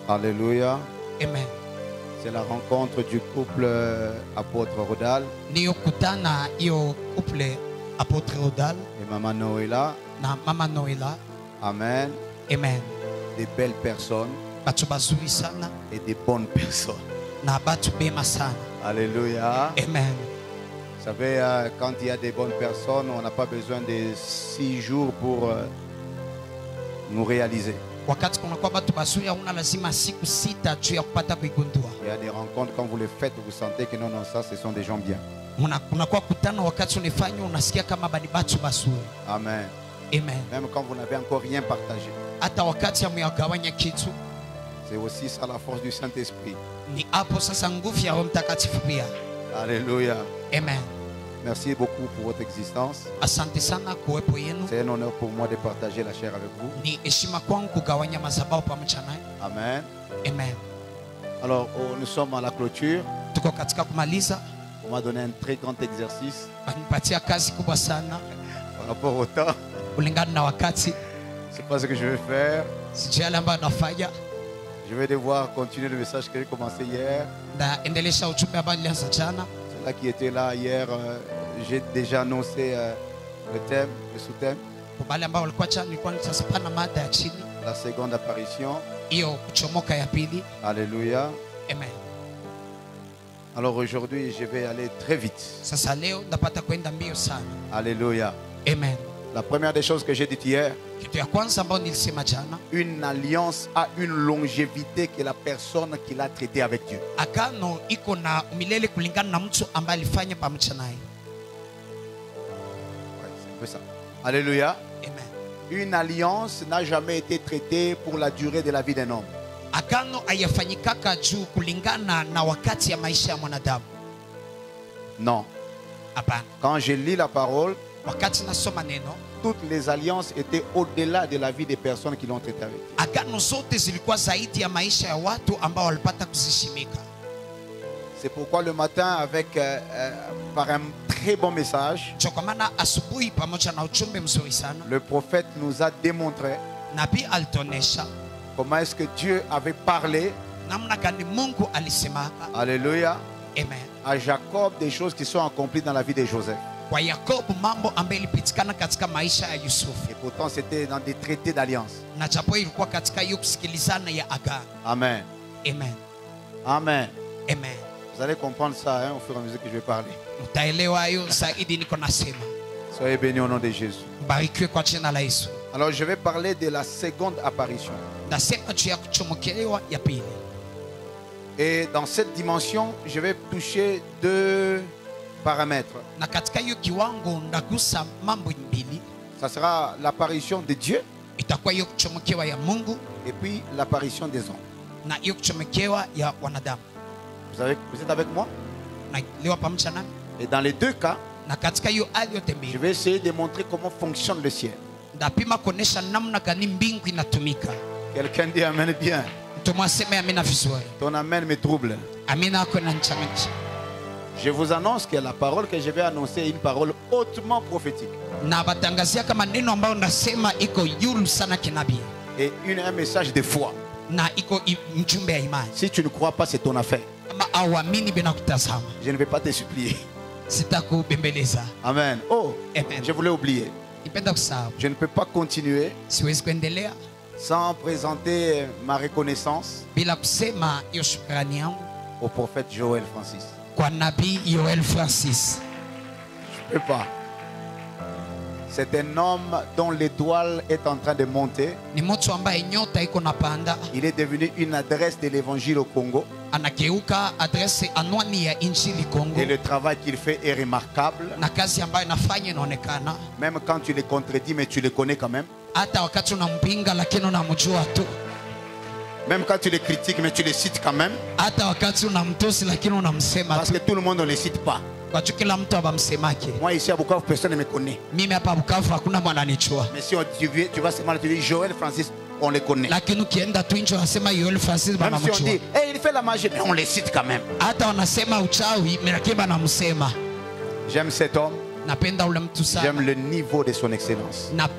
F: Alléluia.
D: Amen.
F: C'est la rencontre du couple apôtre Rodal et maman Noéla. Amen.
D: Amen.
F: Des belles personnes et des bonnes personnes. Alléluia.
D: Amen.
F: Vous savez, quand il y a des bonnes personnes, on n'a pas besoin de 6 jours pour nous réaliser. Il y a des rencontres, quand vous les faites, vous sentez que non, ça, ce sont des gens bien. Amen.
D: Amen.
F: Même quand vous n'avez encore rien partagé. C'est aussi ça la force du Saint-Esprit. Alléluia.
D: Amen.
F: Merci beaucoup pour votre existence. C'est un honneur pour moi de partager la chair avec vous. Amen.
D: Amen.
F: Alors, nous sommes à la clôture. On m'a donné un très grand exercice par rapport au temps. C'est pas ce que je vais faire. Je vais devoir continuer le message que j'ai commencé hier. Ceux-là qui étaient là hier, j'ai déjà annoncé le thème, le sous-thème. La seconde apparition.
A: Iyo kuchomoka ya pili.
F: Alléluia.
A: Amen.
F: Alors aujourd'hui, je vais aller très vite.
A: Sasa leo ndapata kwenda mbio sana.
F: Alléluia.
A: Amen.
F: La première des choses que j'ai dit hier,
A: kitu ya kwanza ambayo nilisema jana,
F: une alliance a une longévité que la personne qui l'a traité avec Dieu.
A: Agano iko na umilele kulingana na mtu ambaye alifanya pamoja naye.
F: Ouais, c'est un peu ça. Alléluia.
A: Amen.
F: Une alliance n'a jamais été traitée pour la durée de la vie d'un homme.
A: Agano hayafanyikaka juu kulingana na wakati ya maisha ya mwanadamu.
F: Non.
A: Hapana.
F: Quand je lis la parole,
A: wakati nasoma neno,
F: toutes les alliances étaient au-delà de la vie des personnes qui l'ont traité avec Dieu.
A: Agano zote zilikuwa zaidi ya maisha ya watu ambao walipata kuzishimika.
F: C'est pourquoi le matin, avec par un très bon message,
A: kwa maana asubuhi pamoja na ujumbe mzuri sana,
F: le prophète nous a démontré
A: nabii alitonesha
F: comment est-ce que Dieu avait parlé,
A: namna gani Mungu alisemaka,
F: alléluia,
A: amen,
F: à Jacob des choses qui sont accomplies dans la vie de Joseph.
A: Kwa Yakobo mambo ambayo ilipitikana katika maisha ya Yusufu.
F: Et pourtant c'était dans des traités d'alliance.
A: Na japo ilikuwa katika hiyo kusikilizana ya agano.
F: Amen.
A: Amen.
F: Amen.
A: Amen.
F: Vous allez comprendre ça hein, au fur et à mesure que je vais parler.
A: Utaelewa hiyo zaidi niko nasema.
F: Soyez bénis au nom de Jésus.
A: Mbarikiwe kwa jina la Yesu.
F: Alors je vais parler de la seconde apparition.
A: Nasema juu ya kuchomokelewa ya pili.
F: Et dans cette dimension, je vais toucher deux paramètres.
A: Na katika hiyo kiwango ndagusa mambo mbili.
F: Ça sera l'apparition de Dieu.
A: Itakuwa hiyo kuchomokewa ya Mungu.
F: Et puis l'apparition des hommes.
A: Na hiyo kuchomokewa ya wanadamu.
F: Vous êtes avec moi?
A: Na leo pamoja nami.
F: Et dans les deux cas,
A: na katika hiyo hali yote mbili,
F: je vais essayer de montrer comment fonctionne le ciel.
A: Ndapima kuonesha namna gani mbingu inatumika.
F: Quelqu'un dit amen bien.
A: Tumwaseme amina vizuri.
F: Ton amen me trouble.
A: Amina yako inanichanganya.
F: Je vous annonce que la parole que je vais annoncer est une parole hautement prophétique.
A: Na batangazia kama neno ambayo nasema iko yulu sana kinabii.
F: Et un message de foi.
A: Na iko mjumbe ya imani.
F: Si tu ne crois pas, c'est ton affaire.
A: Kama awamini bila kutazama,
F: je ne vais pas te supplier.
A: Sitakubembeleza.
F: Amen. Oh,
A: amen.
F: Je voulais oublier.
A: Nipenda kusahau.
F: Je ne peux pas continuer
A: siwezi kuendelea
F: sans présenter ma reconnaissance
A: bila kusema hiyo shukrani yangu
F: au prophète Joël Francis.
A: Kwa nabii Joël Francis.
F: Je ne peux pas. C'est un homme dont l'étoile est en train de monter.
A: Ni mtu ambaye nyota iko napanda.
F: Il est devenu une adresse de l'évangile au Congo.
A: Anageuka adresse anwani ya injili Congo.
F: Et le travail qu'il fait est remarquable.
A: Na kazi ambayo anafanya inaonekana.
F: Même quand tu les contredis, mais tu les connais quand même.
A: Hata wakati unampinga lakini unamjua tu.
F: Même quand tu les critiques, mais tu les cites quand même.
A: Hata wakati unamtosi lakini unamsema tu.
F: Parce que tout le monde ne les cite pas.
A: Moi
F: ici à Bukavu, personne ne me connaît. Mais si tu vas seulement te dire Joël Francis, on les connaît. Même si on dit hey, il fait la magie, mais on les cite quand même. J'aime cet homme. J'aime le niveau de son excellence. Parce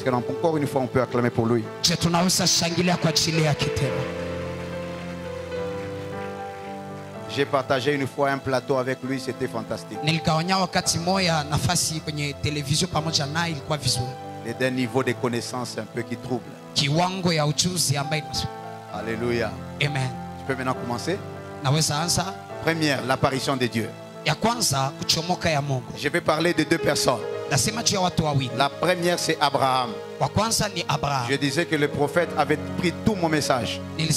F: que encore une fois on peut acclamer pour lui. J'ai partagé une fois un plateau avec lui, c'était fantastique. Et d'un niveau de connaissance un peu qui trouble. Alléluia.
A: Amen.
F: Tu peux maintenant commencer. Première, l'apparition de Dieu. Je vais parler de deux personnes. La première, c'est Abraham. Je disais que le prophète avait pris tout mon message. Mais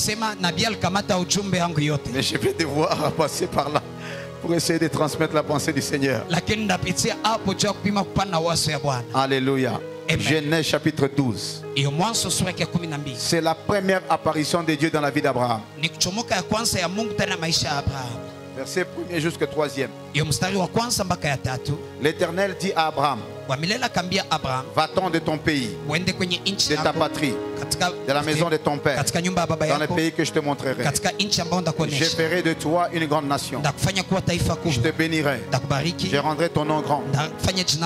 F: je vais devoir passer par là pour essayer de transmettre la pensée du Seigneur. Alléluia. Genèse chapitre 12. C'est la première apparition de Dieu dans la vie d'Abraham. Verset 1er jusqu'au 3e. L'Éternel dit à Abraham, va-t'en de ton pays, de ta patrie, de la maison de ton père, dans le pays que je te montrerai. Je ferai de toi une grande nation. Je te bénirai. Je rendrai ton nom grand.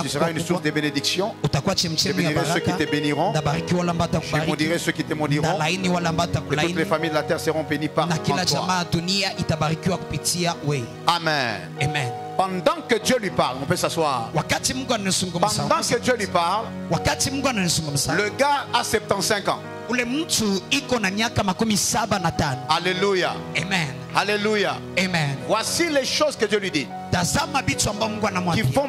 F: Tu seras une source de bénédiction. Je bénirai ceux qui te béniront. Je maudirai ceux qui te maudiront. Et toutes les familles de la terre seront bénies par toi. Amen.
A: Amen.
F: Pendant que Dieu lui parle, on peut s'asseoir. Pendant que Dieu lui parle, le gars a 75 ans. Alléluia.
D: Amen.
F: Alléluia.
D: Amen.
F: Voici les choses que Dieu lui dit. Qui font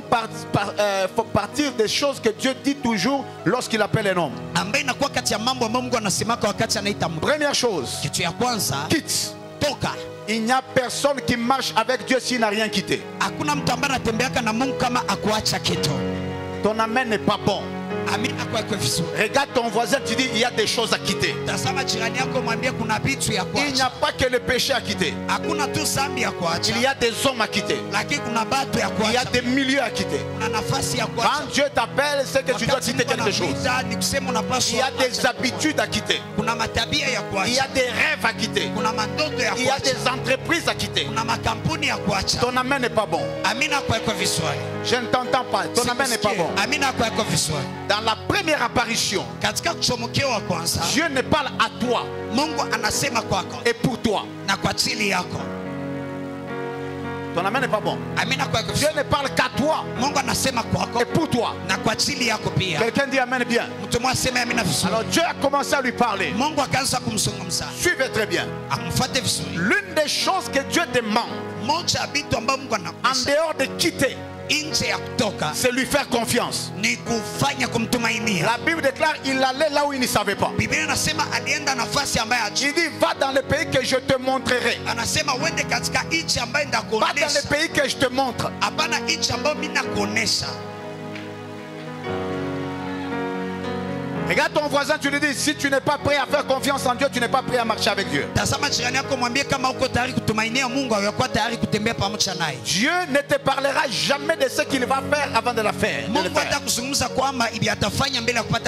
F: partir des choses que Dieu dit toujours lorsqu'il appelle un homme. Première chose, quitte. Il n'y a personne qui marche avec Dieu s'il n'a rien quitté. Ton amen n'est pas bon. Regarde ton voisin, tu dis il y a des choses à quitter. Il n'y a pas que le péché à quitter. Il y a des hommes à quitter. Il y a des milieux à quitter. Quand Dieu t'appelle, c'est que tu dois quitter quelque chose. Il y a des habitudes à quitter. Il y a des rêves à quitter. Il y a des entreprises à quitter. Ton amen n'est pas bon. Je ne t'entends pas. Ton amen n'est pas bon. Dans la première apparition, Dieu ne parle à toi et pour toi. Ton amen n'est pas bon. Dieu ne parle qu'à toi et pour toi. Quelqu'un dit amen bien. Alors Dieu a commencé à lui parler. Suivez très bien. L'une des choses que Dieu demande en dehors de quitter, c'est lui faire confiance. La Bible déclare qu'il allait là où il ne savait pas. Il dit va dans le pays que je te montrerai. Va dans le pays que je te montre. Regarde ton voisin, tu lui dis si tu n'es pas prêt à faire confiance en Dieu, tu n'es pas prêt à marcher avec Dieu. Dieu ne te parlera jamais de ce qu'il va faire avant de la faire.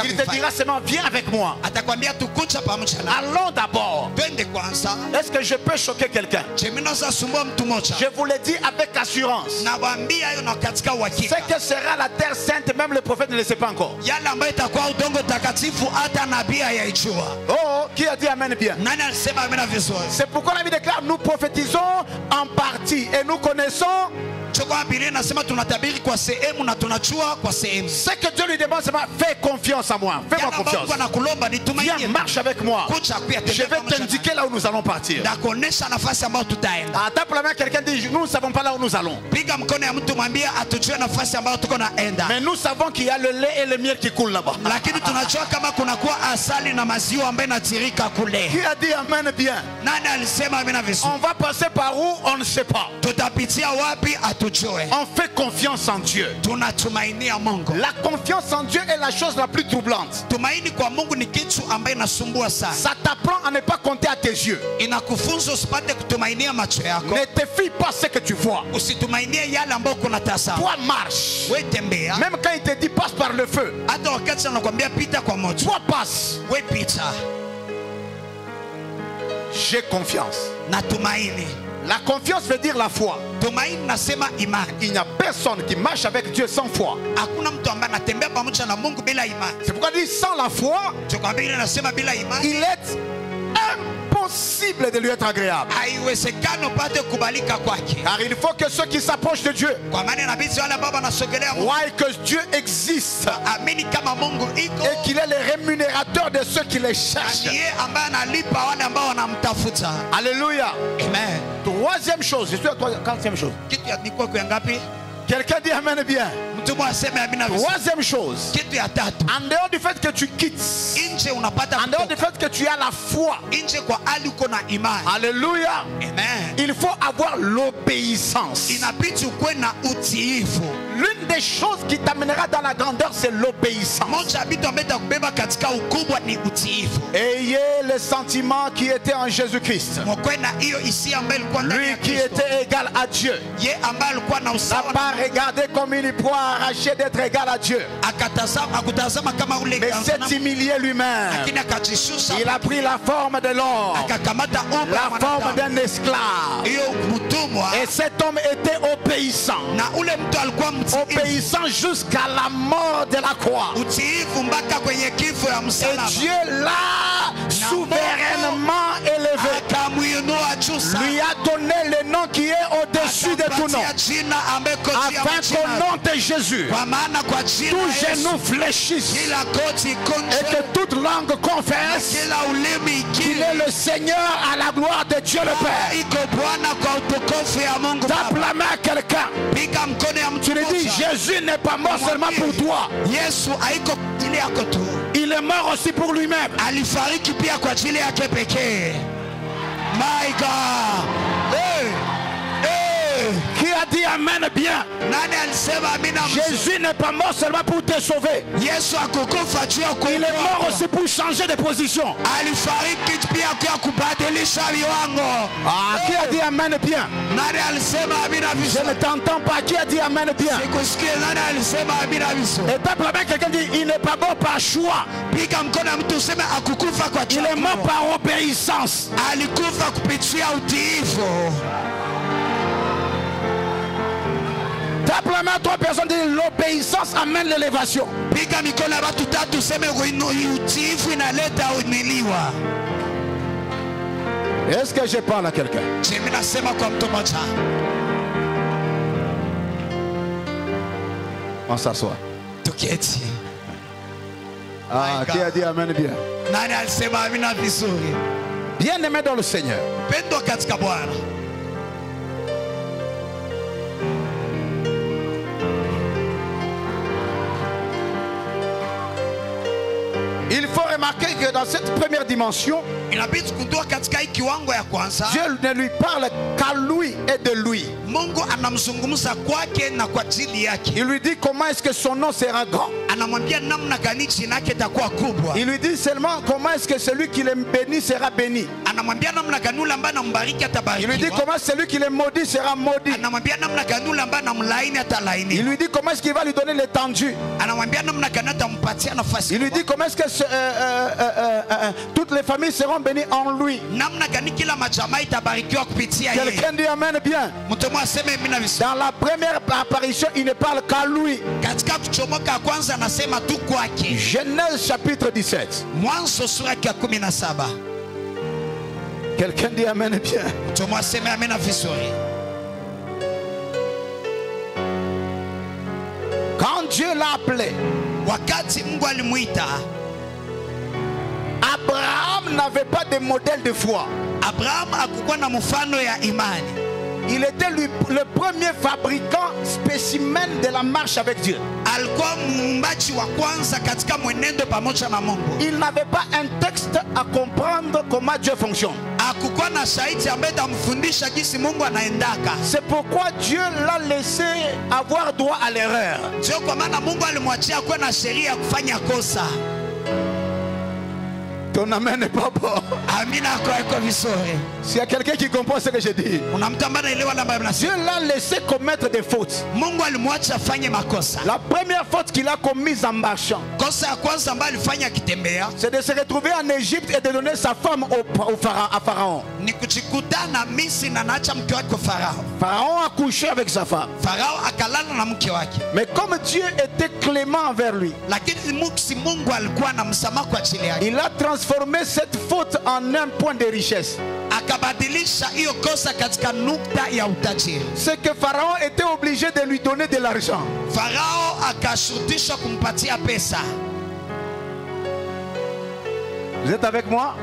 F: Il te dira seulement viens avec moi. Allons d'abord. Est-ce que je peux choquer quelqu'un? Je vous le dis avec assurance. Ce que sera la terre sainte, même le prophète ne le sait pas encore. Oh, qui a dit amen bien? C'est pourquoi la Bible déclare nous prophétisons en partie et nous connaissons. Ce que Dieu lui demande, c'est fais confiance à moi. Fais-moi confiance. Viens, marche avec moi. Je vais t'indiquer là où nous allons partir. Tape la main, quelqu'un dit nous ne savons pas là où nous allons. Mais nous savons qu'il y a le lait et le miel qui coulent là-bas. Qui a dit amen bien? On va passer par où? On ne sait pas. On fait confiance en Dieu. La confiance en Dieu est la chose la plus troublante. Ça t'apprend à ne pas compter à tes yeux. Ne te fie pas à ce que tu vois. Toi marche. Même quand il te dit passe par le feu, toi passe. J'ai confiance. La confiance veut dire la foi. Il n'y a personne qui marche avec Dieu sans foi. C'est pourquoi il dit sans la foi, il est impossible de lui être agréable. Car il faut que ceux qui s'approchent de Dieu voient que Dieu existe et qu'il est le rémunérateur de ceux qui les cherchent. Alléluia.
D: Amen.
F: Troisième chose, je suis à la quatrième chose. Quelqu'un dit amen bien. Troisième chose, en dehors du fait que tu quittes, en dehors du fait que tu as la foi, alléluia, il faut avoir l'obéissance. L'une des choses qui t'amènera dans la grandeur, c'est l'obéissance. Ayez le sentiment qui était en Jésus-Christ, lui qui était égal à Dieu, n'a pas regardé comme il pourra arracher d'être égal à Dieu, mais s'est humilié lui-même. Il a pris la forme de l'homme, la forme d'un esclave, et cet homme était obéissant, obéissant jusqu'à la mort de la croix. Et Dieu l'a souverainement élevé.
C: lui a donné le nom qui est au-dessus de tout nom, afin qu'au nom de Jésus, tout genou fléchisse et que toute langue confesse qu'il est le Seigneur à la gloire de Dieu le Père. Tape la main à quelqu'un. Tu lui dis, Jésus n'est pas mort seulement pour toi. Il est mort aussi pour lui-même.
B: My God. Hey.
C: Qui a dit Amen bien? Jésus n'est pas mort seulement pour te sauver. Il est mort aussi pour changer de position. Qui a dit Amen bien? Je ne t'entends pas. Qui a dit Amen bien? Et tape la main, quelqu'un dit il n'est pas mort par choix. Il est mort par obéissance. Tape la main à trois personnes, dit l'obéissance amène l'élévation. Est-ce que je parle à quelqu'un? On s'assoit. Ah, qui a dit Amen bien? Bien aimé dans le Seigneur. Il faut remarquer que dans cette première dimension, Dieu ne lui parle qu'à lui et de lui. Il lui dit comment est-ce que son nom sera grand. Il lui dit seulement comment est-ce que celui qui le bénit sera béni. Il lui dit comment celui qui le maudit sera maudit. Il lui dit comment est-ce qu'il va lui donner l'étendue. Il lui dit comment est-ce que toutes les familles seront bénies en lui. Quelqu'un dit Amen bien. Dans la première apparition, il ne parle qu'à lui. Genèse chapitre 17. Quelqu'un dit Amen bien. Quand Dieu l'a appelé, Abraham n'avait pas de modèle de foi. Il était le premier fabricant spécimen de la marche avec Dieu. Il n'avait pas un texte à comprendre comment Dieu fonctionne. C'est pourquoi Dieu l'a laissé avoir droit à l'erreur. Ton amen n'est pas bon. S'il y a quelqu'un qui comprend ce que je dis, Dieu l'a laissé commettre des fautes. La première faute qu'il a commise en marchant, c'est de se retrouver en Égypte et de donner sa femme à Pharaon. Pharaon a couché avec sa femme. Mais comme Dieu était clément envers lui, il a transformé cette faute en un point de richesse. C'est que Pharaon était obligé de lui donner de l'argent. Vous êtes avec moi?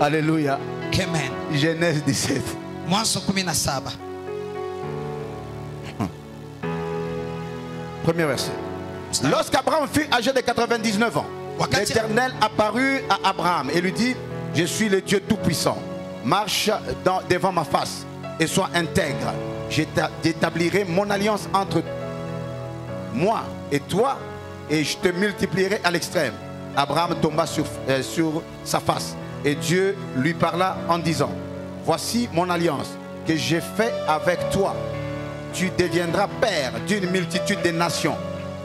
C: Alléluia.
B: Amen.
C: Genèse 17. Premier verset. Lorsqu'Abraham fut âgé de 99 ans, l'Éternel apparut à Abraham et lui dit: je suis le Dieu Tout-Puissant. Marche devant ma face et sois intègre. J'établirai mon alliance entre moi et toi et je te multiplierai à l'extrême. Abraham tomba sur sa face et Dieu lui parla en disant: voici mon alliance que j'ai faite avec toi. Tu deviendras père d'une multitude de nations.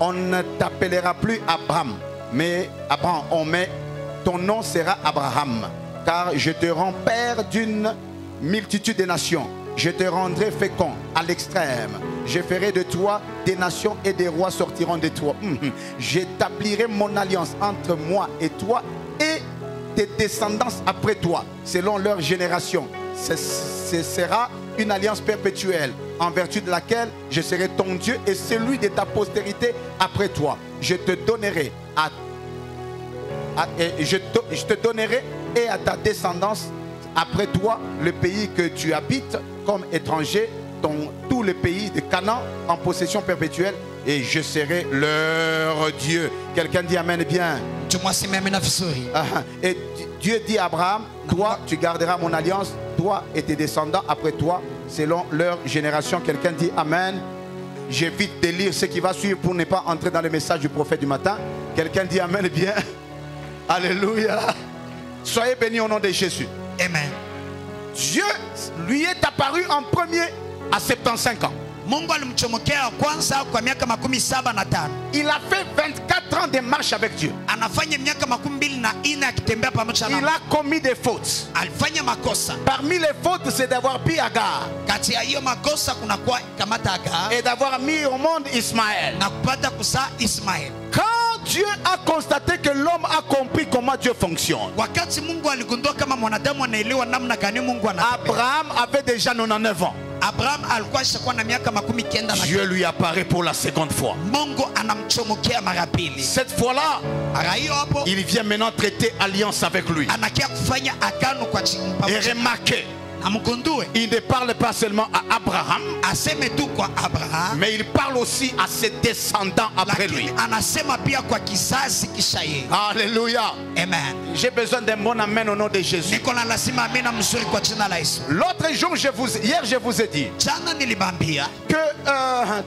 C: On ne t'appellera plus Abraham, mais ton nom sera Abraham, car je te rends père d'une multitude de nations. Je te rendrai fécond à l'extrême.
F: Je ferai de toi des nations et des rois sortiront de toi. J'établirai mon alliance entre moi et toi et tes descendants après toi, selon leur génération. Ce sera une alliance perpétuelle, en vertu de laquelle je serai ton Dieu et celui de ta postérité après toi. Je te donnerai je te donnerai et à ta descendance après toi le pays que tu habites comme étranger, tout le pays de Canaan en possession perpétuelle, et je serai leur Dieu. Quelqu'un dit amen bien. Et Dieu dit à Abraham, toi tu garderas mon alliance, toi et tes descendants après toi, selon leur génération. Quelqu'un dit amen. J'évite de lire ce qui va suivre pour ne pas entrer dans le message du prophète du matin. Quelqu'un dit amen bien. Alléluia. Soyez bénis au nom de Jésus.
A: Amen.
F: Dieu lui est apparu en premier à 75 ans. Il a fait 24 ans de marche avec Dieu. Il a commis des fautes. Parmi les fautes, c'est d'avoir pris Agar et d'avoir mis au monde Ismaël. Quand Dieu a constaté que l'homme a compris comment Dieu fonctionne, Abraham avait déjà 99 ans. Dieu lui apparaît pour la seconde fois. Cette fois-là, il vient maintenant traiter alliance avec lui. Et remarquez, il ne parle pas seulement à Abraham, mais il parle aussi à ses descendants après lui. Alléluia.
A: Amen.
F: J'ai besoin d'un bon amen au nom de Jésus. L'autre jour, hier je vous ai dit que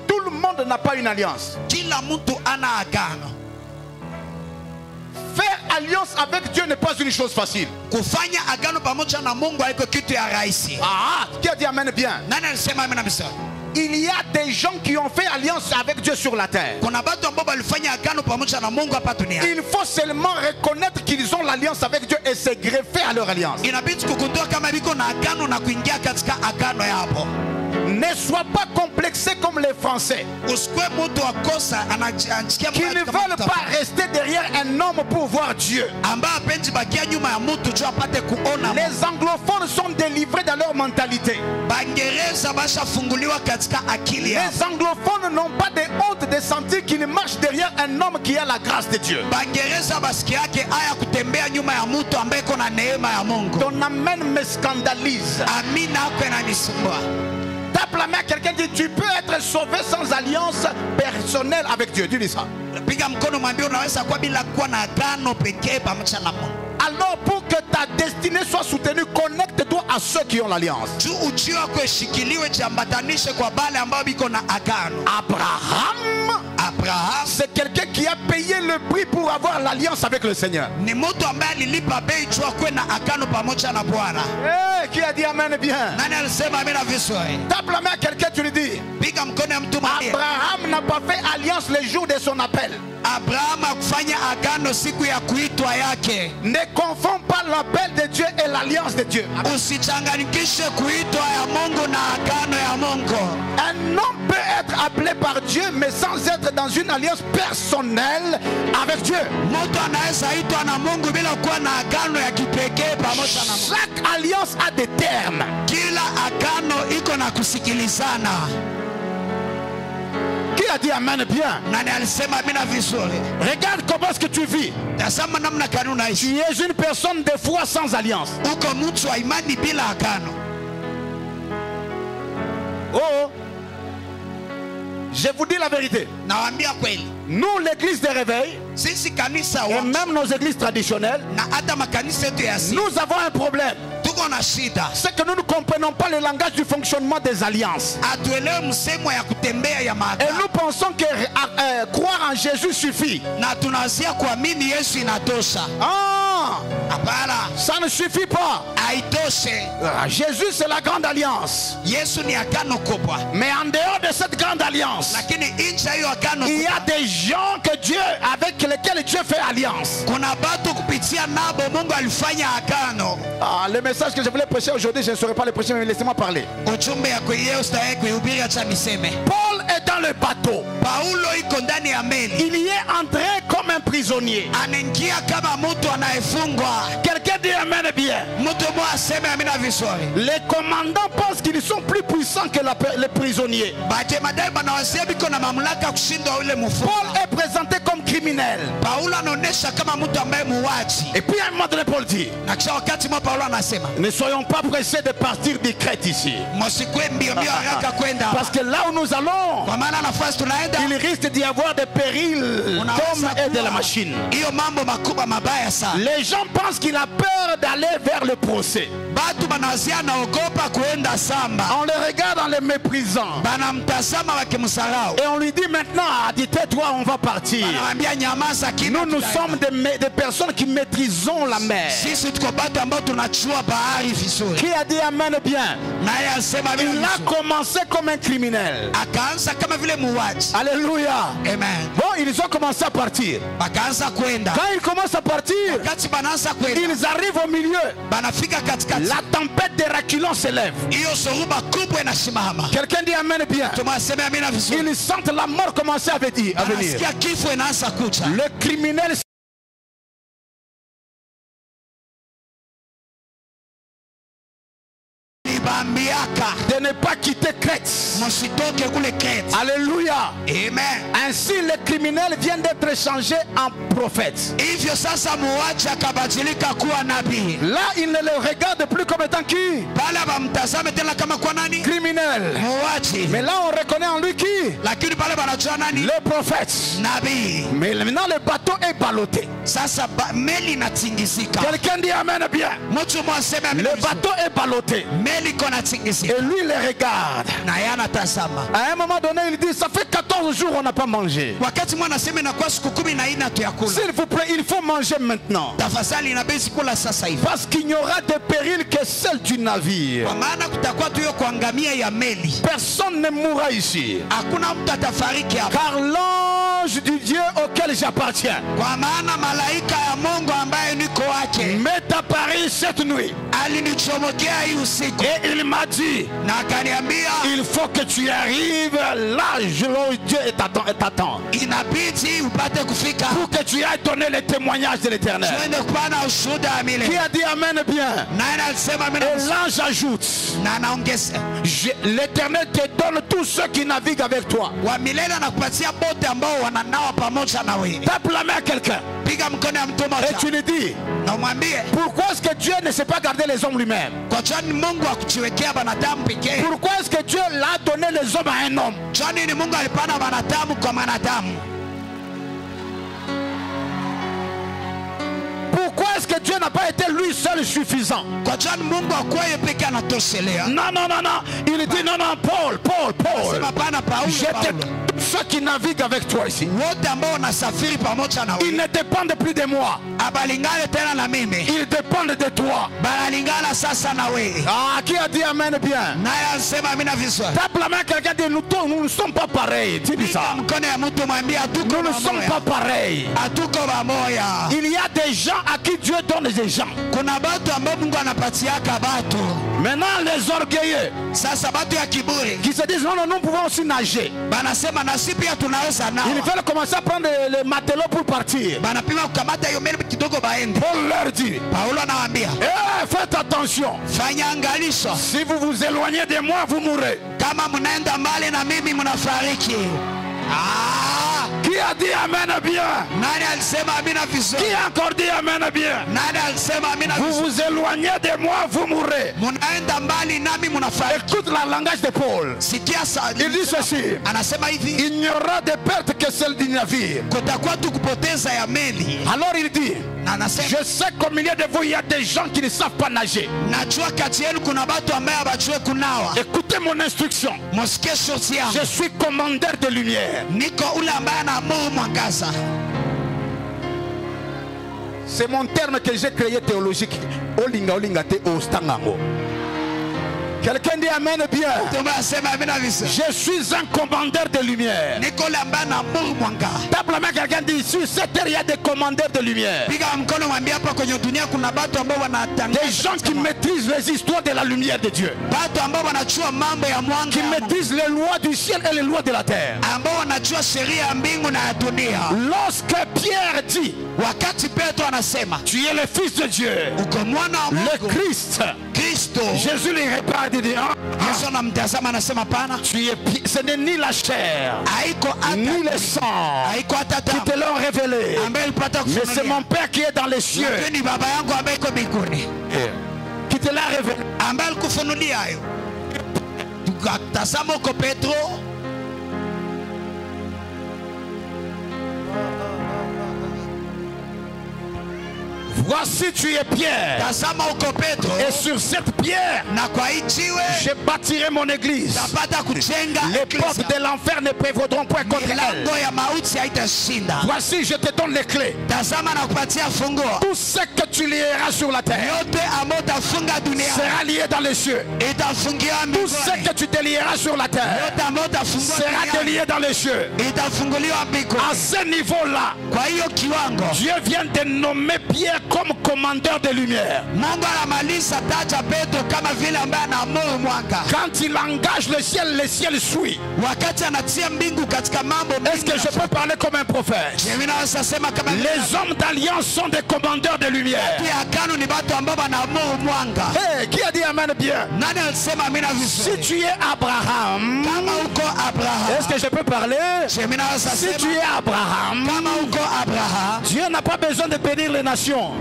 F: tout le monde n'a pas une alliance. Faire alliance avec Dieu n'est pas une chose facile. Ah, qui a dit amen bien? Il y a des gens qui ont fait alliance avec Dieu sur la terre. Il faut seulement reconnaître qu'ils ont l'alliance avec Dieu et se greffer à leur alliance. Ne sois pas complexé comme les Français qui ne veulent pas rester derrière un homme pour voir Dieu. Les anglophones sont délivrés dans leur mentalité. Les anglophones n'ont pas de honte de sentir qu'ils marchent derrière un homme qui a la grâce de Dieu. Ton amen me scandalise. Tape la main, quelqu'un dit tu peux être sauvé sans alliance personnelle avec Dieu. Tu dis ça. Alors pour que ta destinée soit soutenue, connecte-toi à ceux qui ont l'alliance. Abraham, c'est quelqu'un qui a payé le prix pour avoir l'alliance avec le Seigneur. Hey, qui a dit amen bien? Tape la main à quelqu'un, tu lui dis Abraham n'a pas fait alliance le jour de son appel. Ne confonds pas l'appel de Dieu et l'alliance de Dieu. Un homme peut être appelé par Dieu mais sans être dans une alliance personnelle avec Dieu. Chaque alliance a des termes. Qui a dit amen bien? Regarde comment est-ce que tu vis. Tu es une personne de foi sans alliance. Oh, je vous dis la vérité. Nous, l'église de réveil, et même nos églises traditionnelles, nous avons un problème. C'est que nous ne comprenons pas le langage du fonctionnement des alliances. Et nous pensons que croire en Jésus suffit. Ça ne suffit pas. Jésus c'est la grande alliance. Mais en dehors de cette grande alliance, il y a des gens que Dieu, avec lesquels Dieu fait alliance. Le message que je voulais prêcher aujourd'hui, je ne saurais pas le prêcher, mais laissez-moi parler. Paul est dans le bateau. Il y est entré comme un prisonnier. Quelqu'un dit amen bien. Les commandants pensent qu'ils sont plus puissants que les prisonniers. Paul est présenté comme criminel. Et puis à un moment donné, Paul dit: ne soyons pas pressés de partir de Crète ici. Parce que là où nous allons, il risque d'y avoir des périls comme est de la machine. Les gens pensent qu'il a peur d'aller vers le procès. On le regarde en le méprisant. Et on lui dit maintenant: tais-toi, on va partir. Nous sommes des personnes qui maîtrisons la mer. Qui a dit amen bien? Il a commencé comme un criminel. Alléluia. Bon, ils ont commencé à partir. Quand ils commencent à partir, ils arrivent au milieu. La tempête des reculons s'élève. Quelqu'un dit amen bien. Ils sentent la mort commencer à venir. Le criminel de ne pas quitter Crète. Alléluia. Amen. Ainsi les criminels viennent d'être changés en prophètes. Là il ne les regarde plus comme étant qui? Criminel. Mais là on reconnaît en lui qui? Le prophète. Mais maintenant le bateau est ballotté. Quelqu'un dit amen bien. Le bateau est ballotté. Et lui il les regarde. À un moment donné il dit: ça fait 14 jours on n'a pas mangé. S'il vous plaît, il faut manger maintenant. Parce qu'il n'y aura de péril que celle du navire. Personne ne mourra ici. Car l'ange du Dieu auquel j'appartiens m'est apparu cette nuit. Et il m'a dit: il faut que tu arrives là où Dieu t'attend. Pour que tu ailles donner le témoignage de l'Éternel. Qui a dit amen bien? Et l'ange ajoute: l'Éternel te donne tous ceux qui naviguent avec toi. Tape la main à quelqu'un et tu lui dis: pourquoi est-ce que Dieu ne sait pas garder les hommes lui-même? Pourquoi est-ce que Dieu l'a donné les hommes à un homme? Pourquoi est-ce que Dieu n'a pas été lui seul suffisant? Non. Il dit non, Paul. Ceux qui naviguent avec toi ici, ils ne dépendent plus de moi. Ils dépendent de toi. Qui a dit amen bien? Tape la main à quelqu'un, dit: nous ne sommes pas pareils. Dis ça. Nous ne sommes pas pareils. Il y a des gens à qui Dieu donne des gens. Maintenant les orgueilleux qui se disent: non, nous pouvons aussi nager. Ils veulent commencer à prendre les matelots pour partir. Paul leur dit: faites attention. Si vous vous éloignez de moi, vous mourrez. Qui a dit amen bien? Qui a encore dit amen bien? Vous vous éloignez de moi, vous mourrez. Écoute le langage de Paul. Il dit ceci: il n'y aura de perte que celle du navire. Alors il dit: je sais qu'au milieu de vous il y a des gens qui ne savent pas nager. Écoutez mon instruction. Je suis commandeur de lumière. C'est mon terme que j'ai créé théologique. Olinga olinga te ostangango. Quelqu'un dit amen bien. Je suis un commandeur de lumière. Tape la main, quelqu'un dit sur cette terre il y a des commandeurs de lumière. Des gens qui maîtrisent les histoires de la lumière de Dieu. Qui maîtrisent les lois du ciel et les lois de la terre. Lorsque Pierre dit tu es le fils de Dieu, le Christ, Jésus lui répond, ce n'est ni la chair ni le sang qui te l'ont révélé, mais c'est mon Père qui est dans les cieux qui te l'a révélé. Voici tu es Pierre, et sur cette pierre je bâtirai mon église. Les portes de l'enfer ne prévaudront point contre elle. Voici je te donne les clés. Tout ce que tu lieras sur la terre sera lié dans les cieux. Tout ce que tu délieras sur la terre sera délié dans les cieux. À ce niveau-là, Dieu vient de nommer Pierre comme commandeur de lumière. Quand il engage le ciel suit. Est-ce que je peux parler comme un prophète? Les hommes d'alliance sont des commandeurs de lumière. Hey, qui a dit amen bien? Si tu es Abraham, est-ce que je peux parler? Si tu es Abraham, Dieu n'a pas besoin de bénir les nations.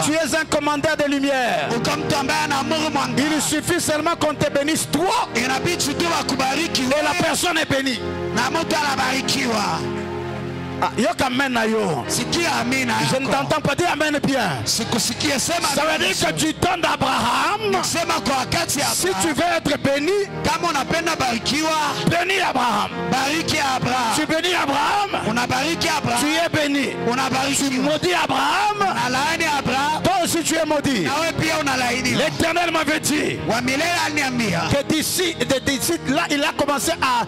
F: Tu es un commandeur de lumière. Il suffit seulement qu'on te bénisse toi et la personne est bénie. Je ne t'entends pas dire amen bien. Ça veut dire que tu donnes d'Abraham. Si tu veux être béni, bénis Abraham. Tu bénis Abraham, tu es béni. Tu maudis Abraham, toi aussi tu es maudit. L'Éternel m'avait dit que d'ici là il a commencé à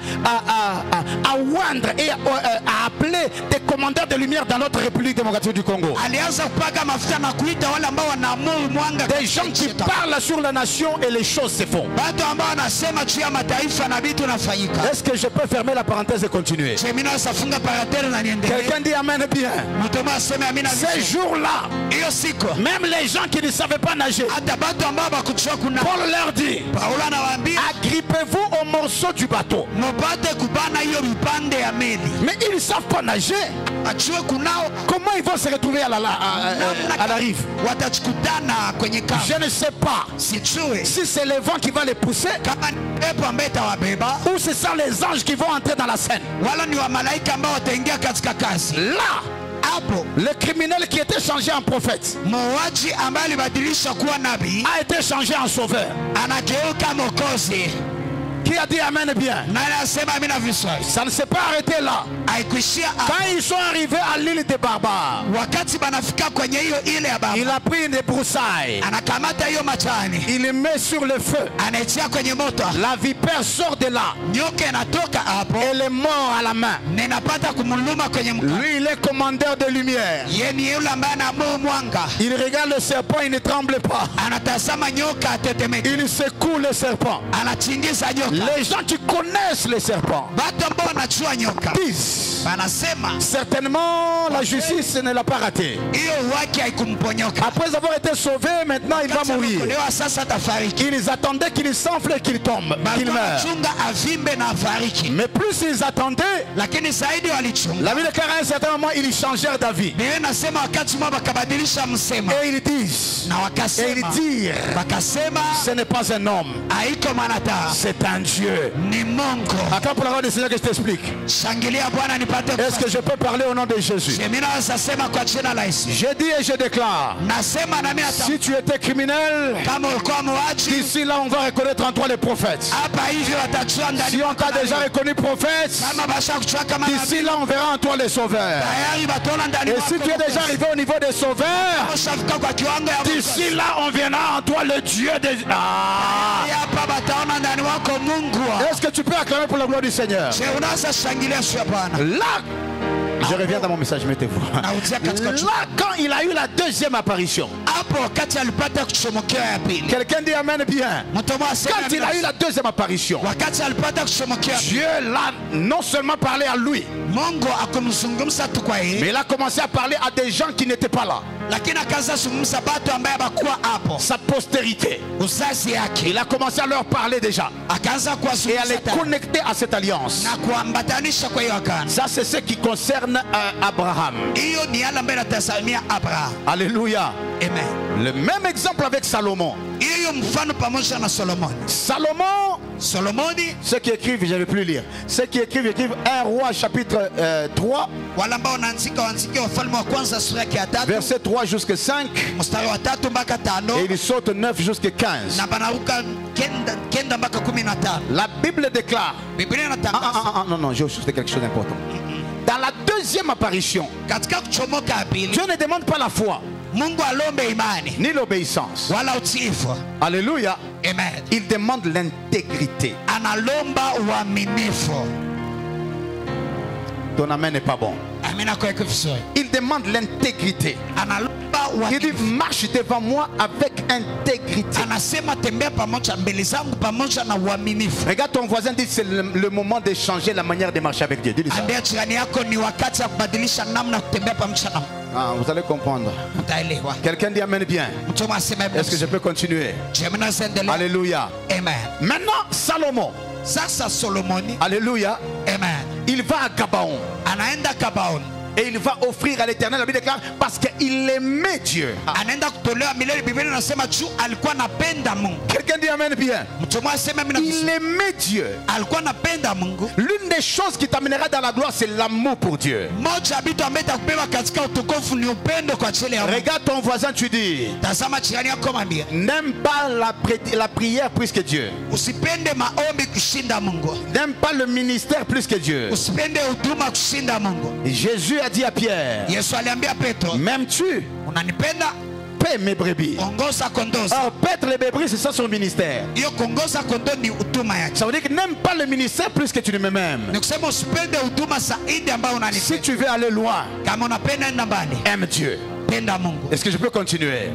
F: oindre et à appeler des commandeurs de lumière dans notre République démocratique du Congo. Des gens qui parlent sur la nation et les choses se font. Est-ce que je peux fermer la parenthèse et continuer? Quelqu'un dit amen bien. Ces jours-là, même les gens qui ne savaient pas nager, Paul leur dit, agrippez-vous au morceau du bateau. Mais ils ne savent pas nager. Comment ils vont se retrouver à la rive? Je ne sais pas si c'est le vent qui va les pousser ou ce sont les anges qui vont entrer dans la scène. Là, le criminel qui était changé en prophète a été changé en sauveur. Qui a dit amen bien? Ça ne s'est pas arrêté là. Quand ils sont arrivés à l'île des barbares, il a pris une broussaille, il le met sur le feu, la vipère sort de là, elle est morte à la main. Lui il est commandeur de lumière. Il regarde le serpent, il ne tremble pas. Il secoue le serpent. Les gens qui connaissent les serpents disent certainement la justice ne l'a pas raté. Après avoir été sauvé, maintenant il va mourir. Ils attendaient qu'il s'enfle et qu'il tombe, qu'il meure. Mais plus ils attendaient, la Bible déclare à un certain moment ils changèrent d'avis. Et ils disent, ce n'est pas un homme, c'est un Dieu. Dieu. Attends pour la voix du Seigneur que je t'explique. Est-ce que je peux parler au nom de Jésus? Je dis et je déclare, si tu étais criminel, d'ici là on va reconnaître en toi les prophètes. Si on t'a déjà reconnu prophète, d'ici là on verra en toi les sauveurs. Et si tu es déjà arrivé au niveau des sauveurs, d'ici là on verra en toi le Dieu des... Est-ce que tu peux acclamer pour la gloire du Seigneur? Là, je reviens dans mon message, mettez-vous. Là, quand il a eu la deuxième apparition, quelqu'un dit amen bien. Quand il a eu la deuxième apparition, Dieu l'a non seulement parlé à lui, mais il a commencé à parler à des gens qui n'étaient pas là. Sa postérité. Il a commencé à leur parler déjà et à les connecter à cette alliance. Ça c'est ce qui concerne Abraham. Alléluia. Amen. Le même exemple avec Salomon. Salomon, ceux qui écrivent, je ne vais plus lire. Ceux qui écrivent 1 Roi chapitre 3, verset 3 jusqu'à 5, et il saute 9 jusqu'à 15. La Bible déclare, non, j'ai ajouté quelque chose d'important. Dans la deuxième apparition, Dieu ne demande pas la foi ni l'obéissance. Alléluia. Amen. Il demande l'intégrité. Ton amen n'est pas bon. Il demande l'intégrité. Il dit marche devant moi avec intégrité. Regarde ton voisin, dit c'est le moment de changer la manière de marcher avec Dieu. Dis ça. Ah, vous allez comprendre. Quelqu'un dit amen bien. Est-ce que je peux continuer? Alléluia. Amen. Maintenant Salomon. Alléluia. Amen. Il va à Gabaon. Et il va offrir à l'Éternel, la Bible déclare, parce qu'il aimait Dieu. Quelqu'un dit amen bien. Il aimait Dieu. L'une des choses qui t'amènera dans la gloire, c'est l'amour pour Dieu. Regarde ton voisin, tu dis, n'aime pas la prière plus que Dieu. N'aime pas le ministère plus que Dieu. Jésus a dit à Pierre, m'aimes-tu? Paie mes brebis. Alors paître les brebis, c'est ça son ministère. Ça veut dire que n'aime pas le ministère plus que tu ne m'aimes. Si tu veux aller loin, aime Dieu. Est-ce que je peux continuer?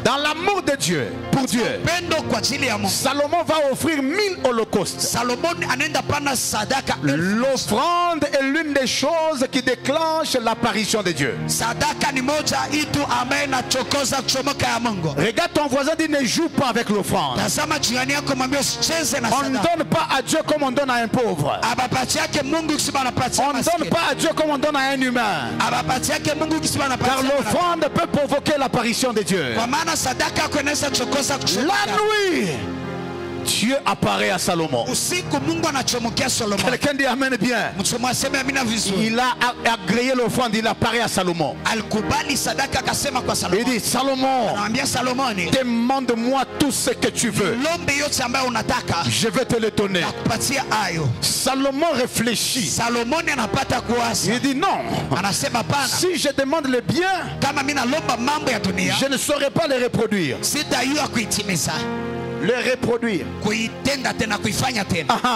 F: Dans l'amour de Dieu, pour Dieu, Salomon va offrir 1000 holocaustes. L'offrande est l'une des choses qui déclenche l'apparition de Dieu. Regarde ton voisin, dit ne joue pas avec l'offrande. On ne donne pas à Dieu comme on donne à un pauvre. On ne donne pas à Dieu comme on donne à un humain. Car l'offrande peut provoquer l'apparition de Dieu. La nuit, Dieu apparaît à Salomon. Quelqu'un dit amen bien. Il a agréé l'offrande, il apparaît à Salomon. Il dit Salomon, demande-moi tout ce que tu veux. Je vais te le donner. Salomon réfléchit. Il dit non. Si je demande le bien, je ne saurais pas le reproduire. Le reproduire.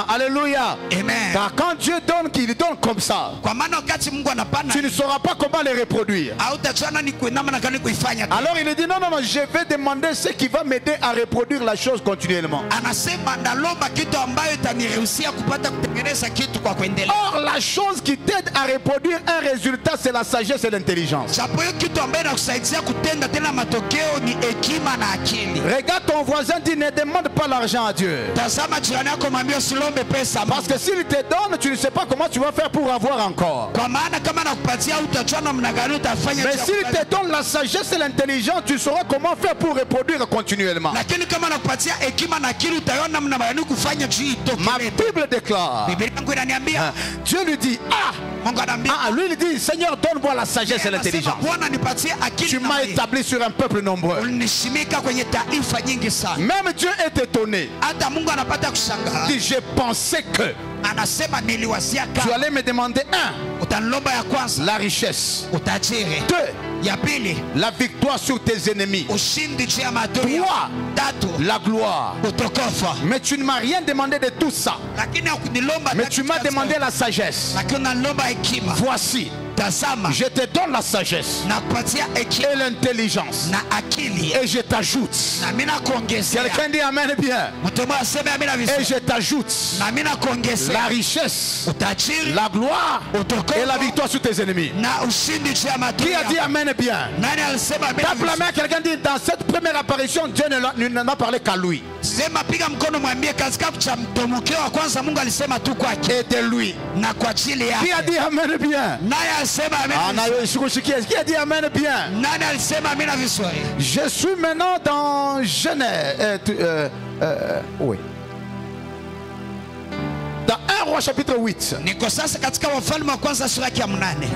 F: Alléluia. Amen. Car quand Dieu donne, qu'il donne comme ça, tu ne sauras pas comment le reproduire. Alors il dit non, je vais demander ce qui va m'aider à reproduire la chose continuellement. Or la chose qui t'aide à reproduire un résultat, c'est la sagesse et l'intelligence. Regarde ton voisin, dit ne Ne demande pas l'argent à Dieu. Parce que s'il te donne, tu ne sais pas comment tu vas faire pour avoir encore. Mais s'il te donne la sagesse et l'intelligence, tu sauras comment faire pour reproduire continuellement. Ma Bible déclare, Dieu lui dit, lui il dit, Seigneur, donne-moi la sagesse et l'intelligence. Tu m'as établi sur un peuple nombreux. Même Dieu est étonné. Il dit, j'ai pensé que tu allais me demander la richesse, 2, la victoire sur tes ennemis, 3, la gloire. Mais tu ne m'as rien demandé de tout ça. Mais tu m'as demandé la sagesse. Voici, je te donne la sagesse et l'intelligence, et je t'ajoute. Quelqu'un dit amen bien. Et je t'ajoute la richesse, la gloire et la victoire sur tes ennemis. Qui a dit amen bien? Tape la main, quelqu'un dit, dans cette première apparition, Dieu n'en a parlé qu'à lui. Et de lui. Qui a dit amen bien? Qui a dit amen bien? Je suis maintenant dans Genèse. Oui. Dans 1 Roi chapitre 8,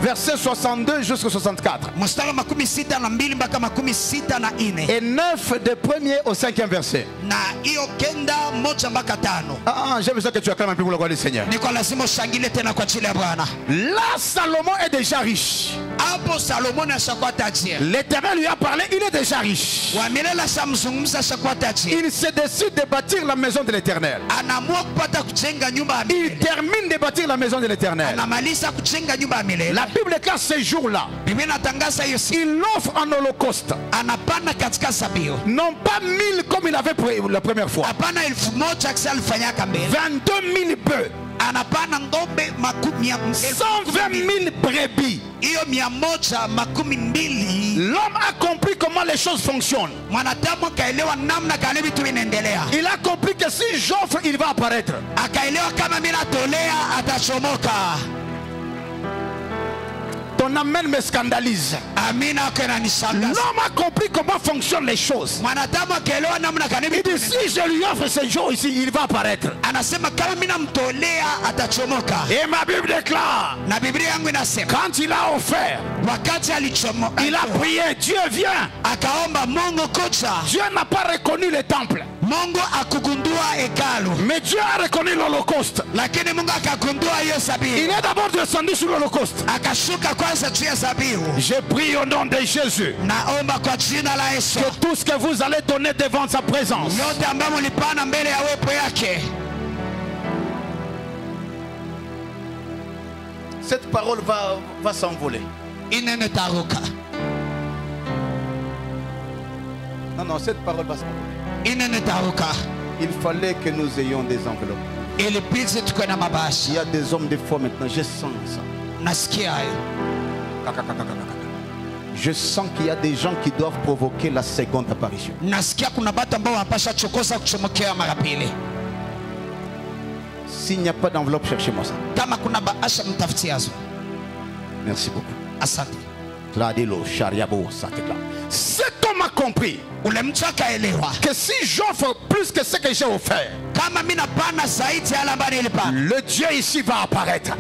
F: verset 62 jusqu'à 64, et 9 de 1er au 5e verset. J'ai besoin que tu acclames un peu pour la gloire du Seigneur. Là, Salomon est déjà riche. L'Éternel lui a parlé, il est déjà riche. Il se décide de bâtir la maison de l'Éternel. Il termine de bâtir la maison de l'Éternel. La Bible déclare ces jours-là, il offre un holocauste. Non pas 1000 comme il avait la première fois. 22 000 bœufs. 120 000 brebis. L'homme a compris comment les choses fonctionnent. Il a compris que si j'offre, il va apparaître. Ton amen me scandalise. L'homme a compris comment fonctionnent les choses. Il dit, si je lui offre ce jour ici, il va apparaître. Et ma Bible déclare, quand il a offert, il a prié, Dieu vient. Dieu n'a pas reconnu le temple, mais Dieu a reconnu l'holocauste. Il est d'abord descendu sur l'holocauste. Je prie au nom de Jésus que tout ce que vous allez donner devant sa présence, cette parole va s'envoler. Non, cette parole va s'envoler. Il fallait que nous ayons des enveloppes. Il y a des hommes de foi maintenant, je sens ça. Je sens qu'il y a des gens qui doivent provoquer la seconde apparition. S'il n'y a pas d'enveloppe, cherchez-moi ça. Merci beaucoup. Cet homme a compris que si j'offre plus que ce que j'ai offert, le Dieu ici va apparaître.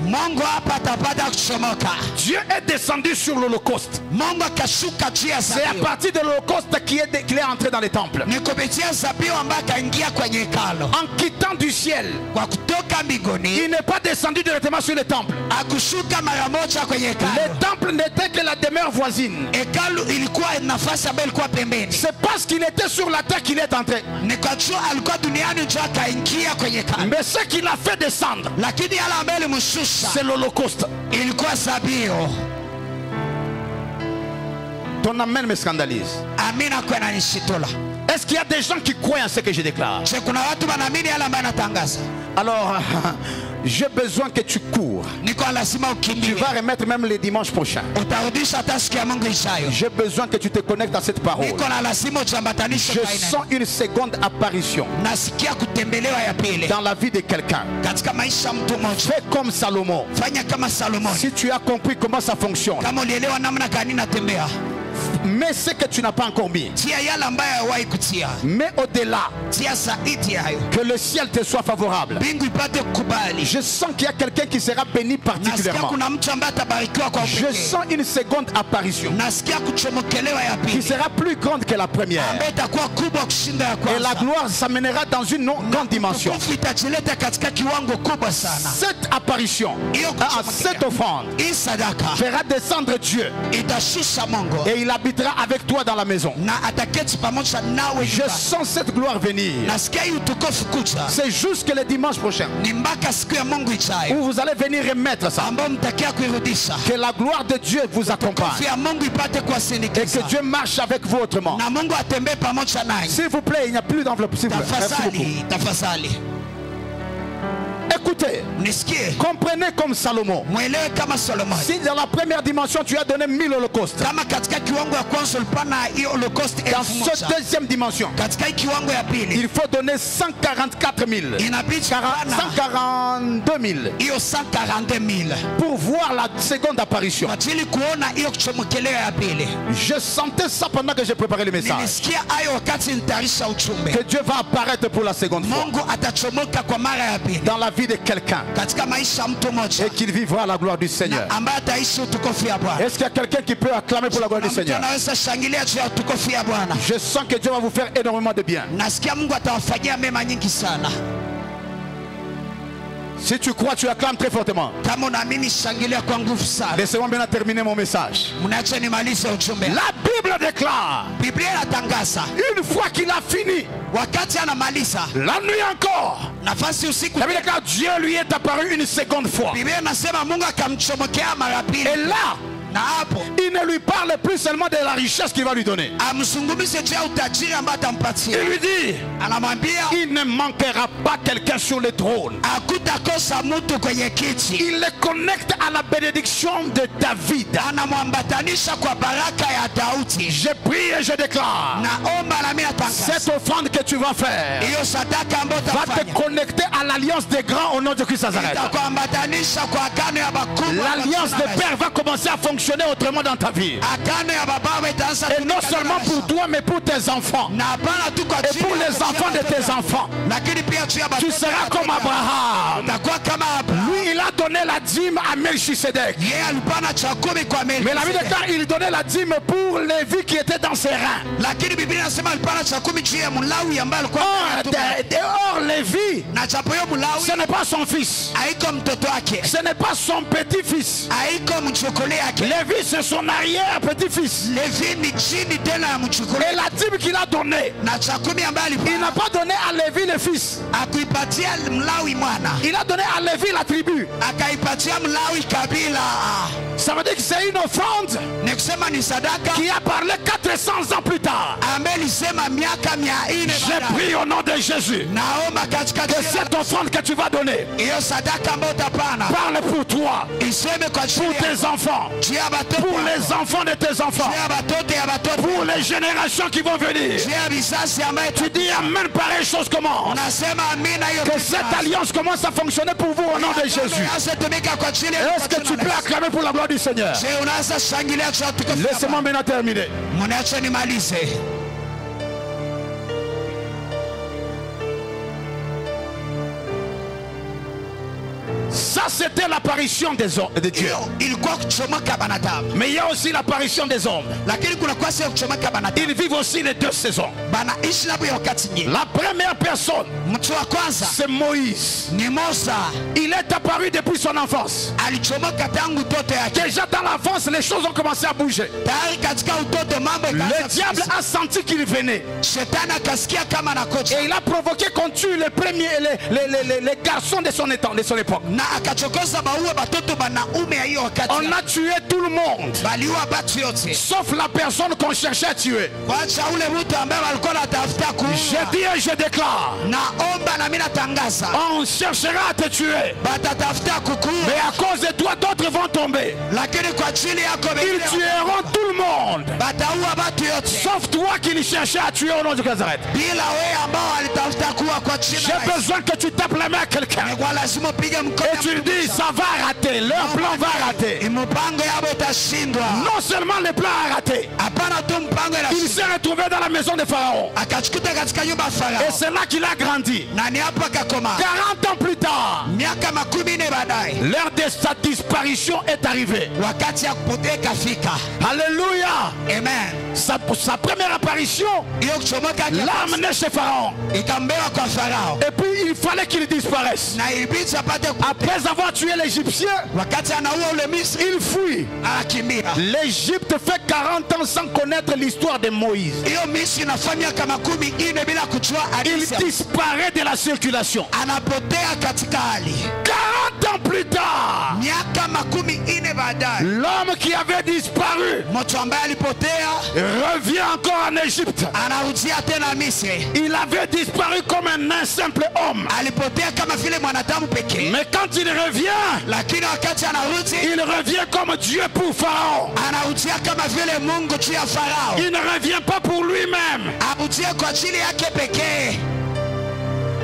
F: Dieu est descendu sur l'holocauste. C'est à partir de l'holocauste qu'il est entré dans les temples. En quittant du ciel, il n'est pas descendu directement sur les temples. Les temples n'étaient que la demeure voisine. C'est parce qu'il était sur la terre qu'il est entré. Mais ce qu'il a fait descendre, c'est l'holocauste. Ton amen me scandalise. Est-ce qu'il y a des gens qui croient en ce que je déclare? Alors, j'ai besoin que tu cours. Tu vas remettre même les dimanches prochains. J'ai besoin que tu te connectes à cette parole. Je sens une seconde apparition dans la vie de quelqu'un. Fais comme Salomon. Si tu as compris comment ça fonctionne, mais ce que tu n'as pas encore mis, mais au-delà, que le ciel te soit favorable. Je sens qu'il y a quelqu'un qui sera béni particulièrement. Je sens une seconde apparition qui sera plus grande que la première, et la gloire s'amènera dans une grande dimension. Cette apparition, cette offrande fera descendre Dieu, et il habitera avec toi dans la maison. Je sens cette gloire venir. C'est juste que le dimanche prochain, où vous allez venir remettre ça, que la gloire de Dieu vous accompagne, et que Dieu marche avec vous autrement. S'il vous plaît, il n'y a plus d'enveloppe. S'il vous plaît. Merci beaucoup. Écoutez, comprenez comme Salomon. Si dans la première dimension tu as donné 1000 holocaustes, dans cette deuxième dimension, il faut donner 144 000, 142 000 pour voir la seconde apparition. Je sentais ça pendant que j'ai préparé le message, que Dieu va apparaître pour la seconde fois dans la vie de quelqu'un, et qu'il vivra la gloire du Seigneur. Est-ce qu'il y a quelqu'un qui peut acclamer pour la gloire du Seigneur? Je sens que Dieu va vous faire énormément de bien. Si tu crois, tu acclames très fortement. Laissez-moi bien terminer mon message. La Bible déclare, une fois qu'il a fini, la nuit encore, la Bible déclare, Dieu lui est apparu une seconde fois. Et là, il ne lui parle plus seulement de la richesse qu'il va lui donner. Il lui dit, il ne manquera pas quelqu'un sur le trône. Il le connecte à la bénédiction de David. Je prie et je déclare, cette offrande que tu vas faire va te connecter à l'alliance des grands au nom de Christ Nazareth. L'alliance des pères va commencer à fonctionner autrement dans ta vie, et non seulement pour toi mais pour tes enfants et pour les enfants de tes enfants. Tu seras comme Abraham. Lui, il a donné la dîme à Melchisedec, mais la Bible déclare il donnait la dîme pour Lévi qui était dans ses reins. Or Lévi, ce n'est pas son fils, ce n'est pas son petit-fils. Lévi, c'est son arrière-petit-fils. Et la dîme qu'il a donnée, il n'a pas donné à Lévi le fils, il a donné à Lévi la tribu. Ça veut dire que c'est une offrande qui a parlé 400 ans plus tard. Je prie au nom de Jésus que cette offrande que tu vas donner parle pour toi, pour tes enfants, pour les enfants de tes enfants, pour les générations qui vont venir. Tu dis amen, pareille chose commence. Que cette alliance commence à fonctionner pour vous au nom de Jésus. Est-ce que tu peux acclamer pour la gloire du Seigneur? Laissez-moi maintenant terminer. Ça, c'était l'apparition de Dieu. Mais il y a aussi l'apparition des hommes. Ils vivent aussi les deux saisons. La première personne, c'est Moïse. Il est apparu depuis son enfance. Déjà dans l'enfance, les choses ont commencé à bouger. Le diable a senti qu'il venait, et il a provoqué qu'on tue les premiers, les garçons de son époque.
C: On a tué tout le monde, sauf la personne qu'on cherchait à tuer. Je dis et je déclare, on cherchera à te tuer, mais à cause de toi d'autres vont tomber. Ils tueront tout le monde, sauf toi qui les cherchais à tuer au nom de Nazareth. J'ai besoin que tu tapes la main à quelqu'un et tu dis ça va rater, leur plan va rater. Non seulement le plan a raté, il s'est retrouvé dans la maison de Pharaon. Et c'est là qu'il a grandi. 40 ans plus tard, l'heure de sa disparition est arrivée. Alléluia. Amen. Sa première apparition l'a amené chez Pharaon. Et puis il fallait qu'il disparaisse. Après avoir tué l'Égyptien, il fuit. L'Égypte fait 40 ans sans connaître l'histoire de Moïse. Il disparaît de la circulation. 40 ans plus tard, l'homme qui avait disparu revient encore en Égypte. Il avait disparu comme un nain simple homme. Mais quand il revient, il revient comme Dieu pour Pharaon. Il ne revient pas pour lui-même.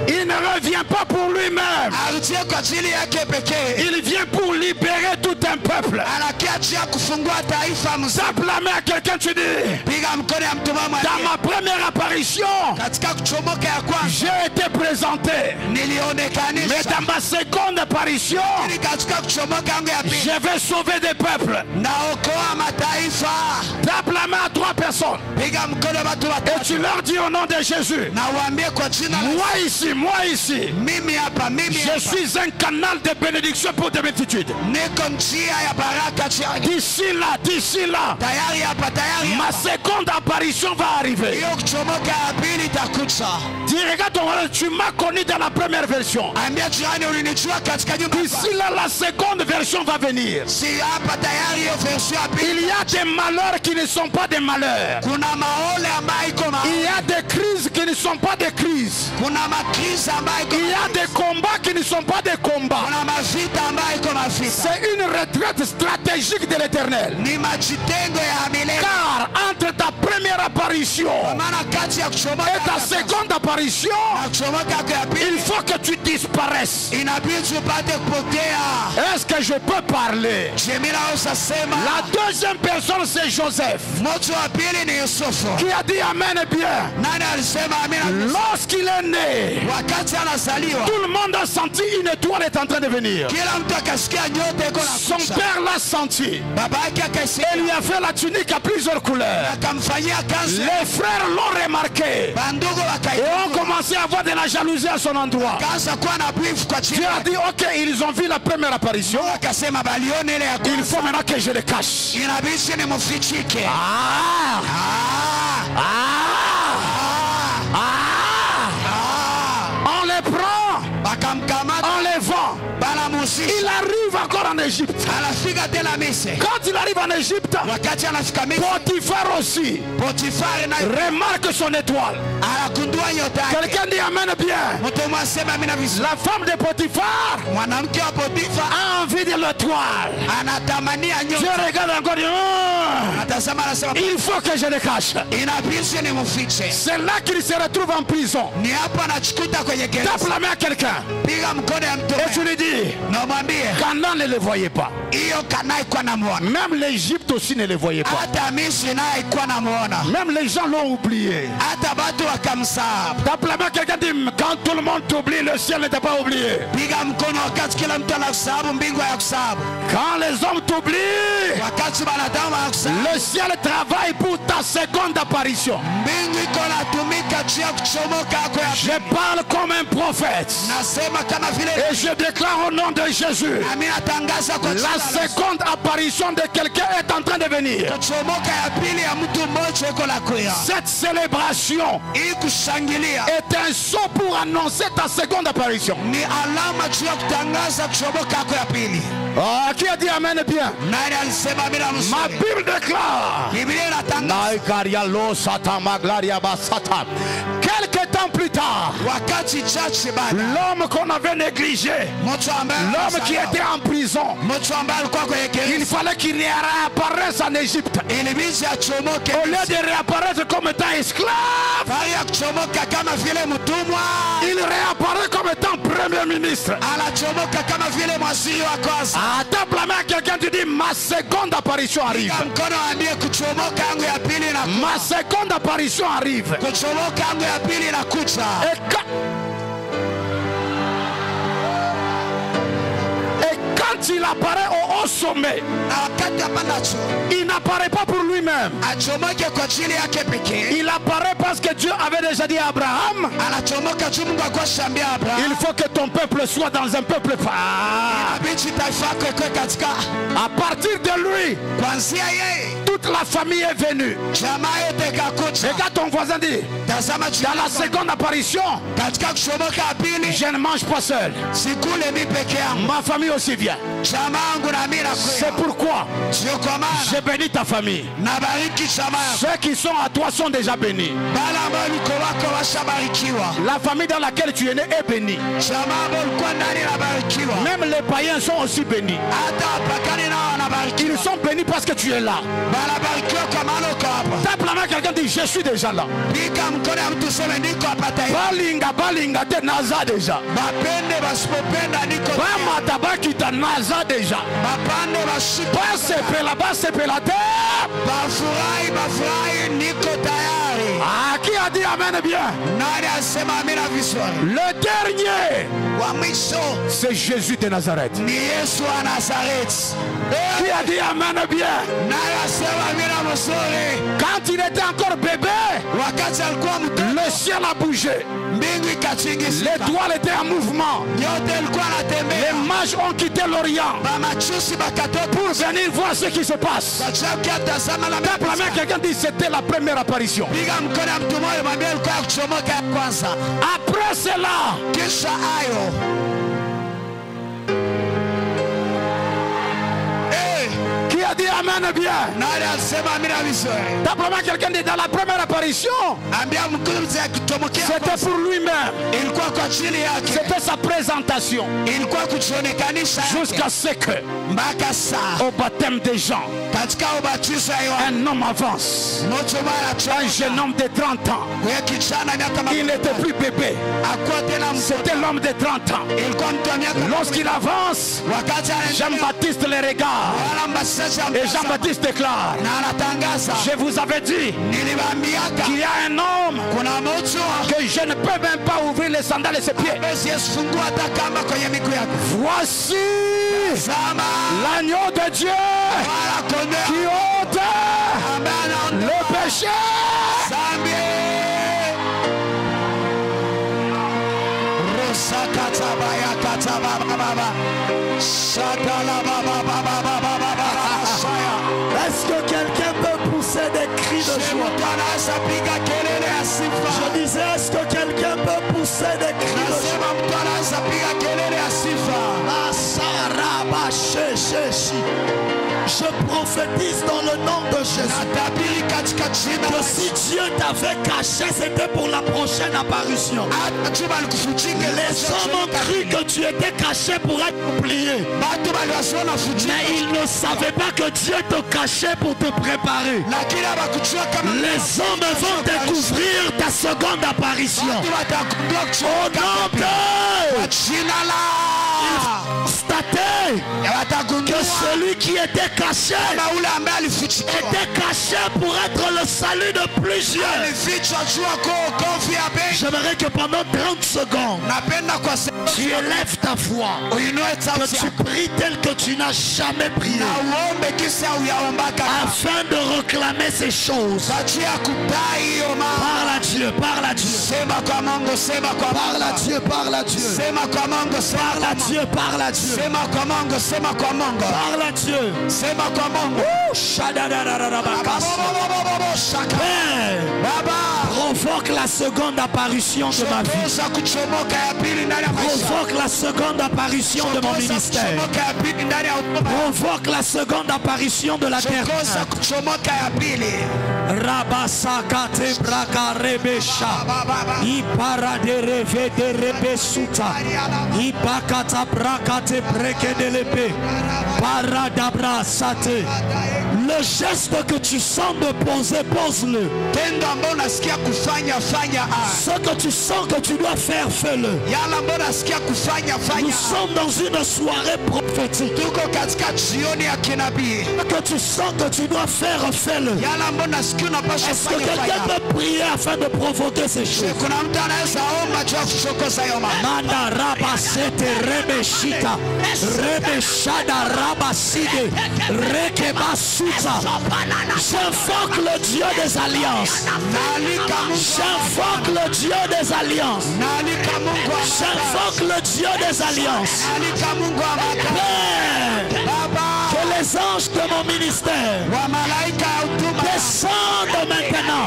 C: Il ne revient pas pour lui-même. Il vient pour libérer tout un peuple. Tape la main à quelqu'un, tu dis. Dans ma première apparition, j'ai été présenté. Mais dans ma seconde apparition, je vais sauver des peuples. Tape la main à 3 personnes. Et tu leur dis au nom de Jésus, moi ici, je suis un canal de bénédiction pour des multitudes. D'ici là, ma seconde apparition va arriver. Dis, regarde, tu m'as connu dans la première version. D'ici là, la seconde version va venir. Il y a des malheurs qui ne sont pas des malheurs. Il y a des crises qui ne sont pas des crises. Il y a des combats qui ne sont pas des combats. C'est une retraite stratégique de l'Éternel. Car entre ta première apparition et ta seconde apparition, il faut que tu disparaisses. Est-ce que je peux parler? La deuxième personne, c'est Joseph, qui a dit Amen bien. Lorsqu'il est né, tout le monde a senti une étoile est en train de venir. Son père l'a senti. Et lui a fait la tunique à plusieurs couleurs. Les frères l'ont remarqué et ont commencé à avoir de la jalousie à son endroit. Dieu a dit ok, ils ont vu la première apparition. Il faut maintenant que je les cache. On les prend, on les vend. Il arrive encore en Égypte. Quand il arrive en Égypte, Potiphar aussi remarque son étoile. Quelqu'un dit Amen bien. La femme de Potiphar a envie de l'étoile. Je regarde encore. Il faut que je le cache. C'est là qu'il se retrouve en prison. Tape la main à quelqu'un et tu lui dis Canaan ne le voyait pas. Même l'Égypte aussi ne le voyait pas. Même les gens l'ont oublié. Tape la main à quelqu'un, dit quand tout le monde t'oublie, le ciel ne t'a pas oublié. Quand les hommes t'oublient, le ciel travaille pour ta seconde apparition. Je parle comme un prophète et je déclare au nom de de Jésus, la seconde apparition de quelqu'un est en train de venir. Cette célébration est un saut pour annoncer ta seconde apparition. Qui a dit amen bien? Ma Bible déclare, quelques temps plus tard, l'homme qu'on avait négligé, l'homme qui était en prison, il fallait qu'il réapparaisse en Égypte. Au lieu de réapparaître comme étant esclave, il réapparaît comme étant premier ministre. Tape la main à quelqu'un, tu dis ma seconde apparition arrive. Ma seconde apparition arrive. Et quand il apparaît au haut sommet, il n'apparaît pas pour lui-même. Il apparaît parce que Dieu avait déjà dit à Abraham, il faut que ton peuple soit dans un peuple à partir de lui, toute la famille est venue. Regarde ton voisin, dit, dans la seconde apparition, je ne mange pas seul, ma famille aussi vient. C'est pourquoi je bénis ta famille. Ceux qui sont à toi sont déjà bénis. La famille dans laquelle tu es né est bénie. Même les païens sont aussi bénis. Ils sont bénis parce que tu es là. Tape la main, quelqu'un dit je suis déjà là. Balinga te naza déjà. Bamataba qui ta naza déjà. Basse pelate. Qui a dit amen bien? Le dernier, c'est Jésus de Nazareth. Qui a dit amen bien? Quand il était encore bébé, le ciel a bougé. L'étoile était en mouvement. Les mages ont quitté l'Orient pour venir voir ce qui se passe. Tape la main, quelqu'un dit c'était la première apparition. Après cela, qui a dit amen bien? D'après moi, quelqu'un dit dans la première apparition, c'était pour lui-même. C'était sa présentation. Jusqu'à ce que au baptême des gens, un homme avance. Un jeune homme de 30 ans. Il n'était plus bébé. C'était l'homme de 30 ans. Lorsqu'il avance, Jean-Baptiste les regarde. Et Jean-Baptiste déclare, je vous avais dit qu'il y a un homme que je ne peux même pas ouvrir les sandales et ses pieds. Voici l'agneau de Dieu qui ôte le péché.
B: Est-ce que quelqu'un peut pousser des cris de joie? Je disais, est-ce que quelqu'un peut pousser des cris de joie? Je prophétise dans le nom de Jésus que si Dieu t'avait caché, c'était pour la prochaine apparition. Les hommes ont cru que tu étais caché pour être oublié, mais ils ne savaient pas que Dieu te cachait pour te préparer. Les hommes vont découvrir ta seconde apparition. Au nom de constater que celui qui était caché était caché pour être le salut de plusieurs. J'aimerais que pendant 30 secondes tu élèves ta voix, que tu pries tel que tu n'as jamais prié, afin de réclamer ces choses par la Dieu, parle à Dieu. Parle à Dieu, parle à Dieu. Parle à Dieu, parle à Dieu. Parle à Dieu. Provoque la seconde apparition de ma vie. Provoque la seconde apparition de mon ministère. Provoque la seconde apparition de la terre. Rabasakate braka rebesha. Ipara de reve de rebesuta. Ipakata brakate breke de l'épée. Paradabra sate. Le geste que tu sens de poser, pose-le. Ce que tu sens que tu dois faire, fais-le. Nous sommes dans une soirée prophétique. Ce que tu sens que tu dois faire, fais-le. Est-ce que quelqu'un peut prier afin de provoquer ces choses? Manda rabasete rebeshita. Rebeshada rabaside. Rekebasuta. J'invoque le Dieu des alliances. J'invoque le Dieu des alliances. J'invoque le Dieu des alliances. Père, que les anges de mon ministère descendent maintenant.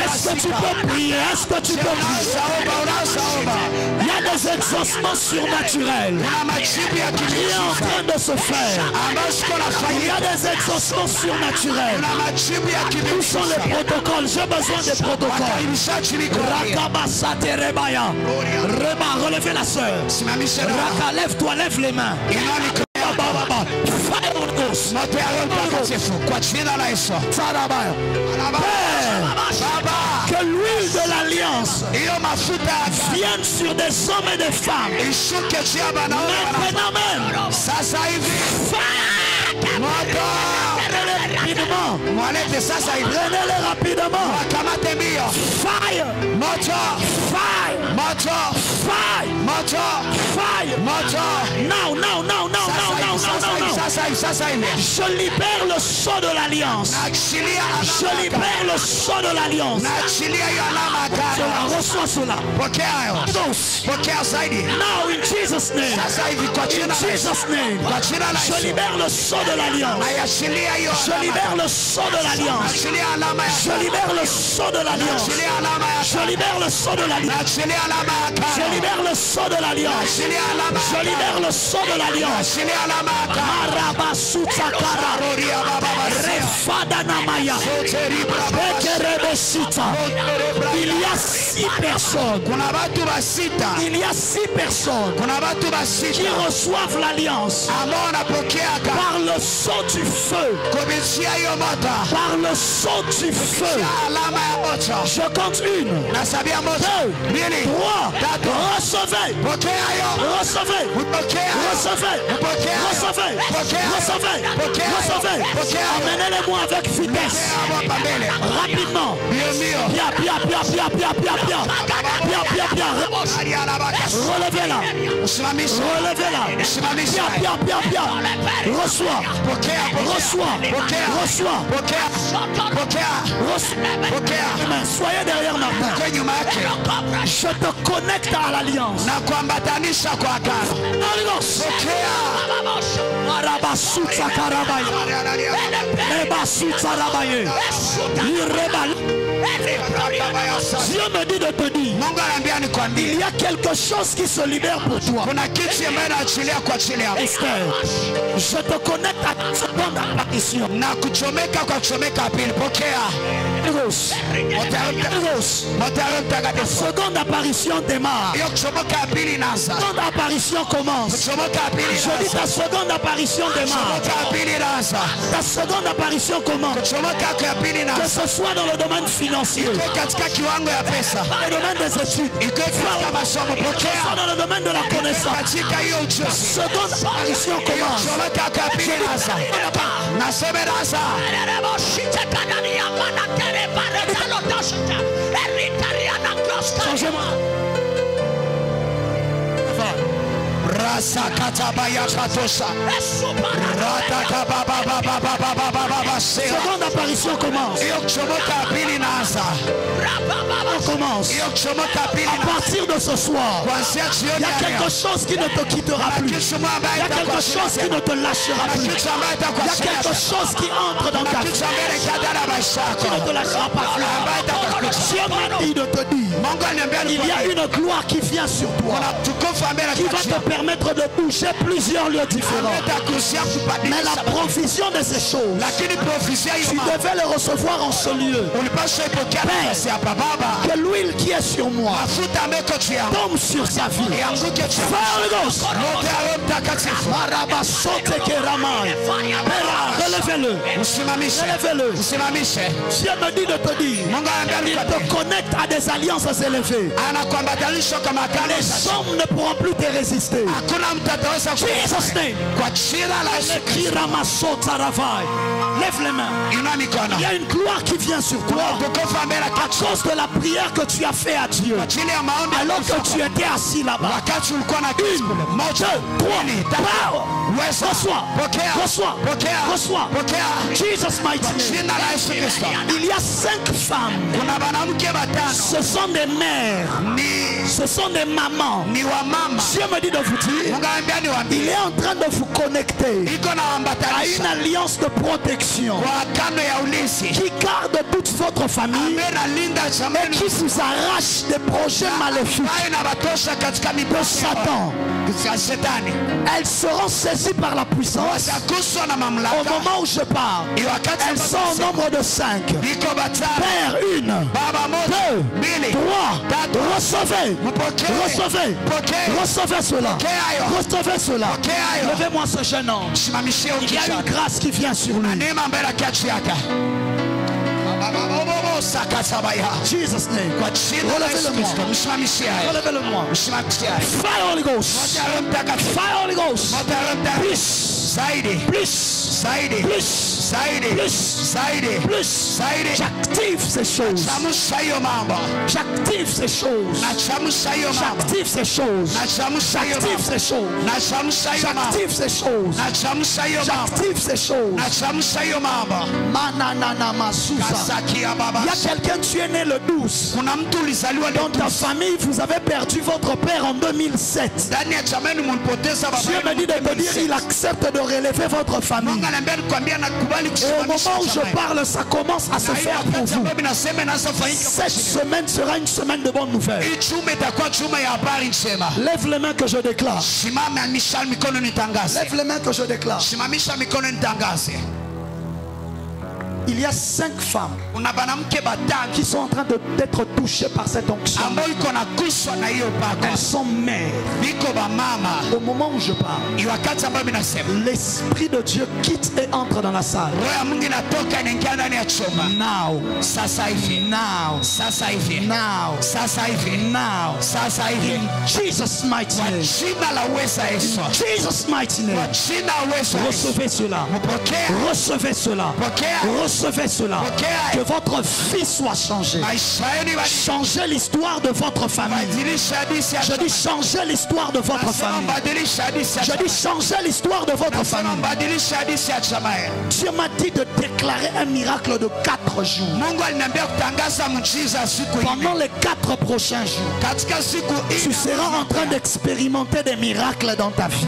B: Est-ce que tu peux prier? Est-ce que tu peux prier? Il y a des exaucements surnaturels qui est en train de se faire. Il y a des exaucements surnaturels. Où sont les protocoles? J'ai besoin des protocoles. Rema, relevez la soeur. Raka, lève-toi, lève les mains. Que l'huile de l'alliance vienne sur des hommes et des femmes. Maintenant même. Prenez-les rapidement. Fire. Non. Je libère le sceau de l'alliance. Je libère le sceau de l'alliance. Reçois cela. Now in Jesus' name. In Jesus' name. Je libère le sceau de l'alliance. Je libère le sceau de l'alliance. Je libère le sceau de l'alliance. Je libère le sceau de l'alliance. Je libère le sceau de l'alliance. Je libère le sceau de l'alliance. Il y a 6 personnes. Il y a 6 personnes qui reçoivent l'alliance par le sceau du feu. Par le sceau du feu. Je compte 1, 2, 3. Recevez. Amenez-les-moi avec vitesse. Rapidement. Relevez-la. Reçois. Soyez derrière ma main. Je te connecte à l'alliance. Dieu me dit de te dire, il y a quelque chose qui se libère pour toi. Esther, je te connecte à ta seconde apparition. Seconde apparition démarre. Seconde apparition commence. Je dis ta seconde apparition démarre. Ta seconde apparition commence. Que ce soit dans le domaine financier, dans le domaine des études, que ce soit dans le domaine de la connaissance. Seconde apparition commence. Changement. Seconde apparition commence. On commence. À partir de ce soir, il y a quelque chose qui ne te quittera plus. Il y a quelque chose qui ne te lâchera plus. Il y a quelque chose qui entre dans ta vie, qui ne te lâchera pas plus. Dieu m'a dit de te dire, il y a une gloire qui vient sur toi, qui va te permettre de bouger plusieurs lieux différents. Mais la provision de ces choses, tu devais le recevoir en ce lieu. Père, que l'huile qui est sur moi tombe sur sa vie. Relevez-le. Relevez-le. Dieu me dit de te dire, il te connecte à des alliances élevées. Les hommes ne pourront plus te résister. Jesus name. Lève les mains. Il y a une gloire qui vient sur toi à cause de la prière que tu as fait à Dieu alors que tu étais assis là-bas. 1, 2, 3, reçois, reçois, reçois. Jesus mighty name. Il y a 5 femmes. Ce sont des mères. Ce sont des mamans. Dieu me dit de vous dire, il est en train de vous connecter à une alliance de protection qui garde toute votre famille et qui vous arrache des projets maléfiques de Satan. Elles seront saisies par la puissance au moment où je parle. Elles sont au nombre de 5. Père, 1, 2, 3. Recevez. Recevez. Recevez cela. Recevez cela. Levez-moi ce jeune homme. Il y a une grâce qui vient sur lui. Jesus name. Relevez-le-moi. Relevez-le-moi. Fire Holy Ghost. Fire Holy Ghost. Plus. J'active ces choses. J'active ces choses. J'active ces choses. J'active ces choses. J'active ces choses. J'active ces choses. Il y a quelqu'un, tu es né le 12. Dans ta famille, vous avez perdu votre père en 2007. Dieu me dit de te dire, il accepte de relever votre famille. Et au moment où je parle, ça commence à se faire pour vous. Cette semaine sera une semaine de bonnes nouvelles. Lève les mains que je déclare. Lève les mains que je déclare. Il y a 5 femmes qui sont en train d'être touchées par cette onction. Elles sont mères. Au moment où je parle, l'Esprit de Dieu quitte et entre dans la salle. Now. Jesus mighty name. Jesus mighty name. Recevez cela. Recevez cela. Recevez cela. Que votre vie soit changée. Changez l'histoire de votre famille. Je dis changer l'histoire de votre famille. Je dis changer l'histoire de votre famille. Dieu m'a dit de déclarer un miracle de 4 jours. Pendant les 4 prochains jours, tu seras en train d'expérimenter des miracles dans ta vie.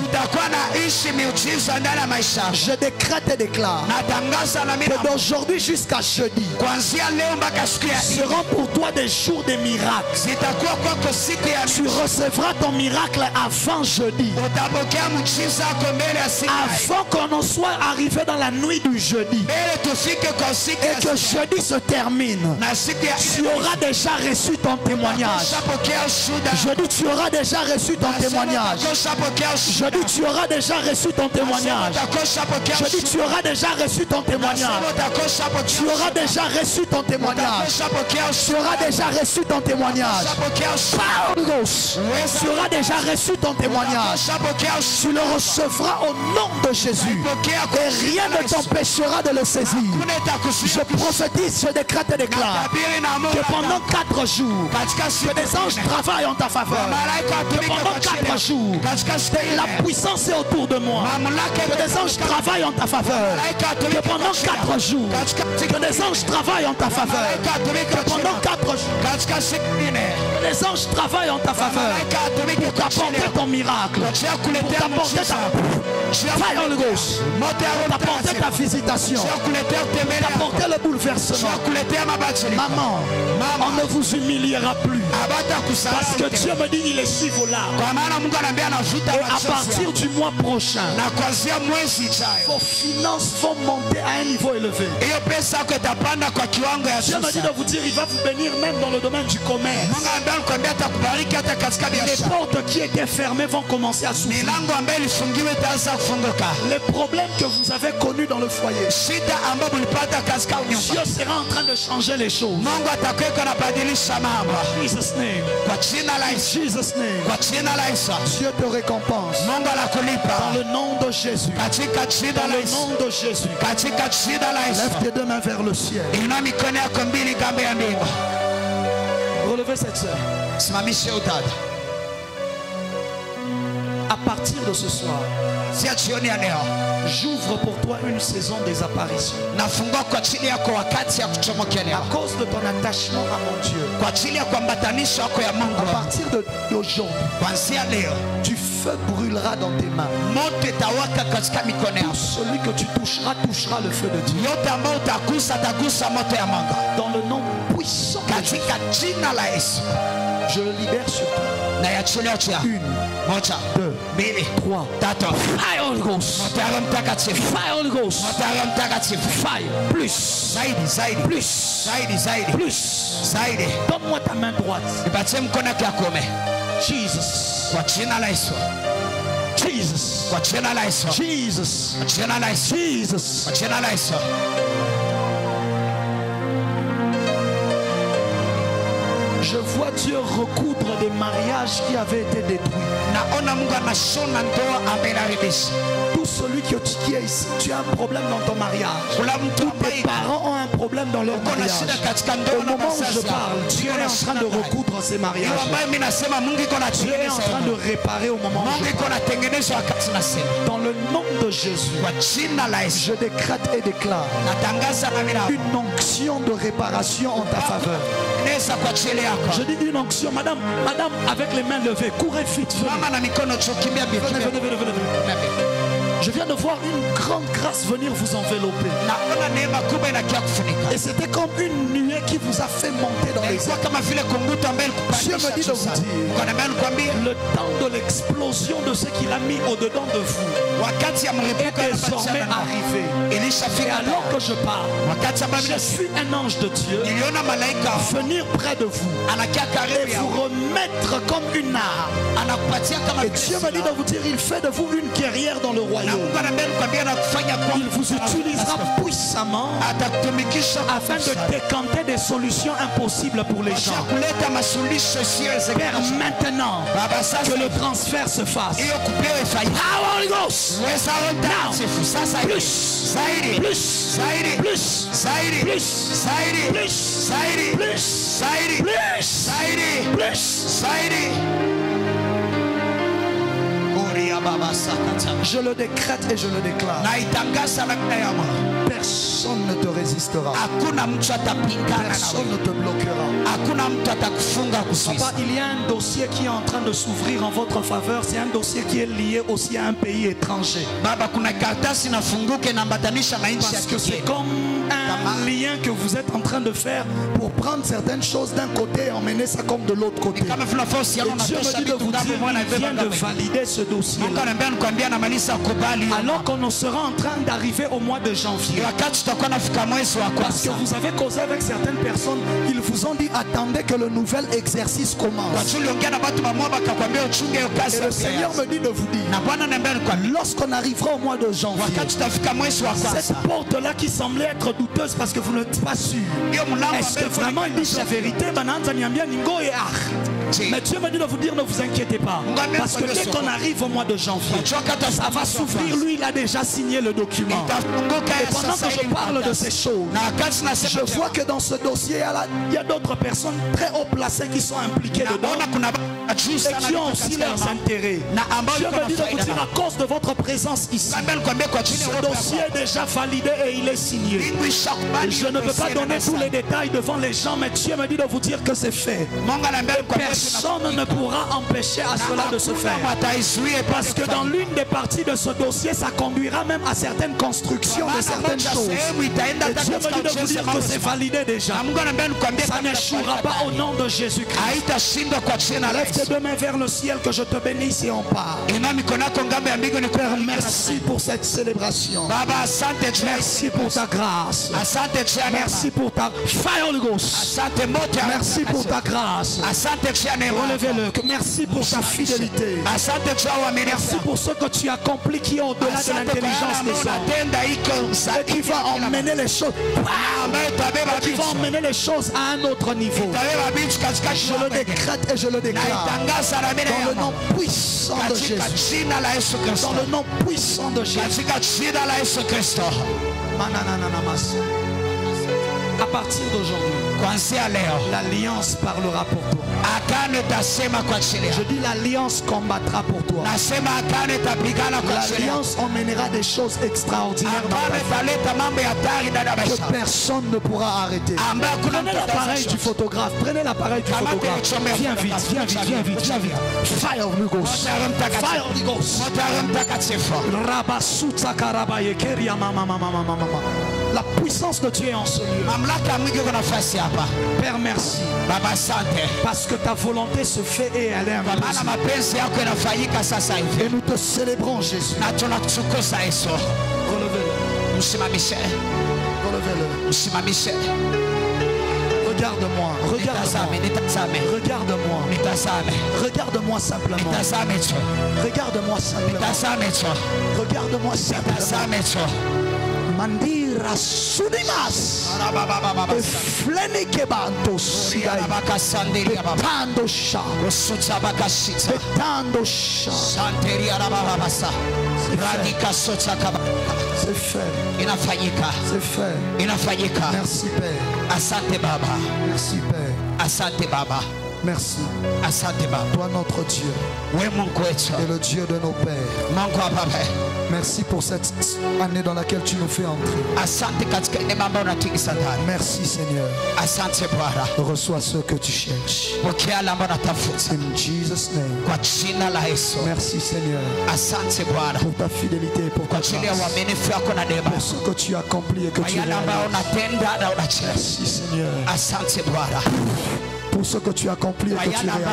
B: Je décrète et déclare que d'aujourd'hui jusqu'à jeudi seront pour toi des jours de miracles. Tu recevras ton miracle avant jeudi. Avant qu'on en soit arrivé dans la nuit du jeudi et que jeudi se termine, tu auras déjà reçu ton témoignage. Jeudi, tu auras déjà reçu ton témoignage. Jeudi, tu auras déjà reçu ton témoignage. Jeudi, tu auras déjà reçu ton témoignage. Tu auras déjà reçu ton témoignage. Tu auras déjà reçu ton témoignage. Tu auras déjà reçu ton témoignage. Tu le recevras au nom de Jésus. Et rien ne t'empêchera de le saisir. Je prophétise, je décrète et déclare que pendant 4 jours, que des anges travaillent en ta faveur. Que pendant 4 jours, la puissance est autour de moi. Que des anges travaillent en ta faveur. Que pendant 4 jours, que des anges travaillent en ta faveur. Que pendant 4 jours, les anges travaillent en ta faveur pour t'apporter ton miracle, pour t'apporter t'apporter ta visitation, t'apporter le bouleversement. Maman, on ne vous humiliera plus, parce que Dieu me dit il est si volable. Et à partir du mois prochain, vos finances vont monter à un niveau élevé. Dieu me dit de vous dire il va vous bénir même dans le domaine du commerce. Les portes qui étaient fermées vont commencer à s'ouvrir. Les problèmes que vous avez connus dans le foyer, Dieu sera en train de changer les choses. Jesus name. Jesus name. Dieu te récompense. Dans le nom de Jésus. Dans le nom de Jésus. Lève tes 2 mains vers le ciel. Relevez cette sœur. À partir de ce soir, j'ouvre pour toi une saison des apparitions. À cause de ton attachement à mon Dieu. À partir d'aujourd'hui, du feu brûlera dans tes mains. Tout celui que tu toucheras, touchera le feu de Dieu. Dans le nom puissant de Jésus. Je le libère sur toi. 1, 2, 3, 4. Fire Holy Ghost. Fire Holy Ghost. Fire. Plus. Plus. Donne-moi ta main droite. Jesus. Je vois Dieu recoudre des mariages qui avaient été détruits. Tout celui qui est ici, tu as un problème dans ton mariage. Tous tes parents ont un problème dans leur mariage. Au moment où je parle, Dieu est en train de recoudre ces mariages. Dieu est en train de réparer au moment où je parle. Dans le nom de Jésus, je décrète et déclare une onction de réparation en ta faveur. Je dis une onction, madame, avec les mains levées, courez vite. Venez. Je viens de voir une grande grâce venir vous envelopper. Et c'était comme une nuée qui vous a fait monter dans les airs. Dieu me dit de vous dire, le temps de l'explosion de ce qu'il a mis au-dedans de vous est désormais arrivé. Et alors que je parle, je suis un ange de Dieu venir près de vous et vous remettre comme une arme. Et Dieu me dit de vous dire, il fait de vous une guerrière dans le royaume. Il vous utilisera puissamment afin de décanter des solutions impossibles pour les gens. Père, maintenant que le transfert se fasse. Holy Ghost. Now. Je le décrète et je le déclare. Personne ne te résistera. Personne ne te bloquera. Papa, il y a un dossier qui est en train de s'ouvrir en votre faveur. C'est un dossier qui est lié aussi à un pays étranger. Parce que c'est comme un lien que vous êtes en train de faire pour prendre certaines choses d'un côté et emmener ça comme de l'autre côté. Et Dieu me dit de vous dire, il vient de valider ce dossier-là. Alors qu'on sera en train d'arriver au mois de janvier. Parce que vous avez causé avec certaines personnes, ils vous ont dit attendez que le nouvel exercice commence. Et le Seigneur me dit de vous dire, lorsqu'on arrivera au mois de janvier, cette porte-là qui semblait être douteuse douteuse parce que vous n'êtes pas sûr. Est-ce que vraiment il dit la vérité? Mais Dieu me dit de vous dire, ne vous inquiétez pas. Parce que dès qu'on arrive au mois de janvier, ça va s'ouvrir. Lui, il a déjà signé le document. Et pendant que je parle de ces choses, je vois que dans ce dossier, il y a d'autres personnes très haut placées qui sont impliquées dedans et qui ont aussi leurs intérêts. Dieu me dit de vous dire, à cause de votre présence ici, ce dossier est déjà validé et il est signé. Je ne peux pas donner tous les détails devant les gens, mais Dieu me dit de vous dire que c'est fait. Personne ne pourra empêcher à cela de se faire. Parce que dans l'une des parties de ce dossier, ça conduira même à certaines constructions de certaines choses. Et Dieu me dit de vous dire que c'est validé déjà. Ça n'échouera pas au nom de Jésus-Christ. Lève tes deux mains vers le ciel, que je te bénisse et on part. Père, merci pour cette célébration. Merci pour ta grâce. Merci pour ta fire Holy Ghost. Merci pour ta grâce. Relevez-le. Merci pour ta fidélité. Merci pour ce que tu accomplis qui est au-delà de l'intelligence des hommes. Et qui va emmener les choses. Qui va emmener les choses à un autre niveau. Je le décrète et je le déclare. Dans le nom puissant de Jésus. Dans le nom puissant de Jésus. À partir d'aujourd'hui, l'alliance parlera pour toi. Je dis l'alliance combattra pour toi. L'alliance emmènera des choses extraordinaires que personne ne pourra arrêter. Prenez l'appareil du photographe. Prenez l'appareil du photographe. Viens vite, viens vite, viens vite, viens vite. Fire Holy Ghost. Fire Holy Ghost. La puissance de Dieu est en ce lieu. Père, merci. Parce que ta volonté se fait et elle est impossible. Et nous te célébrons, Jésus. Relevez-le. Relevez-le. Regarde-moi, regarde-moi, regarde-moi, regarde-moi simplement, regarde-moi simplement, regarde-moi simplement. Mandira Sudimas Flenikebanto Sigai Betando Sha Betando Sha c'est fait. C'est fait. Merci Père.
C: Asante Baba.
B: Merci Père.
C: Asante Baba.
B: Merci.
C: Asante Baba.
B: Toi notre Dieu. Et le Dieu de nos pères. Merci pour cette année dans laquelle tu nous fais entrer. Merci Seigneur. Reçois ce que tu cherches. In Jesus' name. Merci Seigneur. Pour ta fidélité et pour ta grâce. Pour ce que tu accomplis et que tu réalises. Merci Seigneur. Pour ce que tu accomplis et que tu réalises.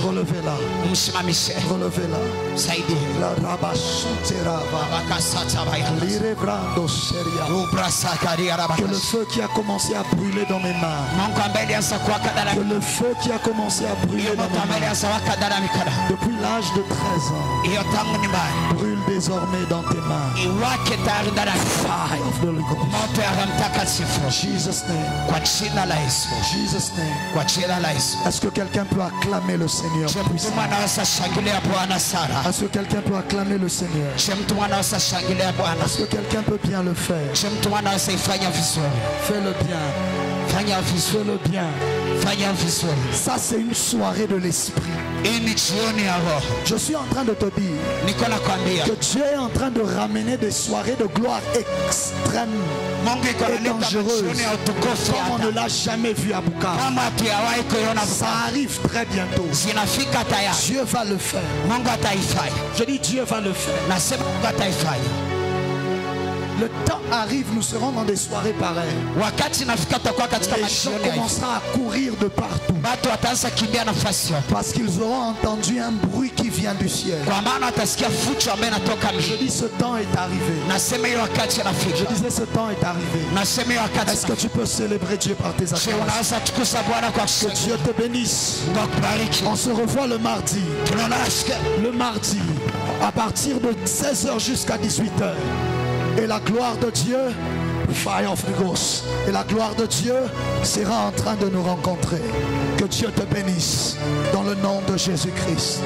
B: Relevez-la. Relevez-la. La rabasutera. Lirebrando seria. Que le feu qui a commencé à brûler dans mes mains. Que le feu qui a commencé à brûler dans mes mains. Depuis l'âge de 13 ans. Brûle désormais dans tes mains. Fire of the Holy Ghost. Jesus name. Jesus name. Est-ce que quelqu'un peut acclamer le Seigneur puissant? Est-ce que quelqu'un peut acclamer le Seigneur? Est-ce que quelqu'un peut bien le faire? Fais-le bien. Fais-le bien. Ça c'est une soirée de l'esprit. Je suis en train de te dire que Dieu est en train de ramener des soirées de gloire extrême et dangereuse comme on ne l'a jamais vu à Bukavu. Ça arrive très bientôt. Dieu va le faire. Je dis Dieu va le faire. Le temps arrive, nous serons dans des soirées pareilles. Les gens commenceront à courir de partout. Parce qu'ils auront entendu un bruit qui vient du ciel. Je dis ce temps est arrivé. Je disais ce temps est arrivé. Est-ce que tu peux célébrer Dieu par tes acclamations? Que Dieu te bénisse. On se revoit le mardi. Le mardi, à partir de 16h jusqu'à 18h. Et la gloire de Dieu Fire of the Ghost. Et la gloire de Dieu sera en train de nous rencontrer. Que Dieu te bénisse dans le nom de Jésus-Christ.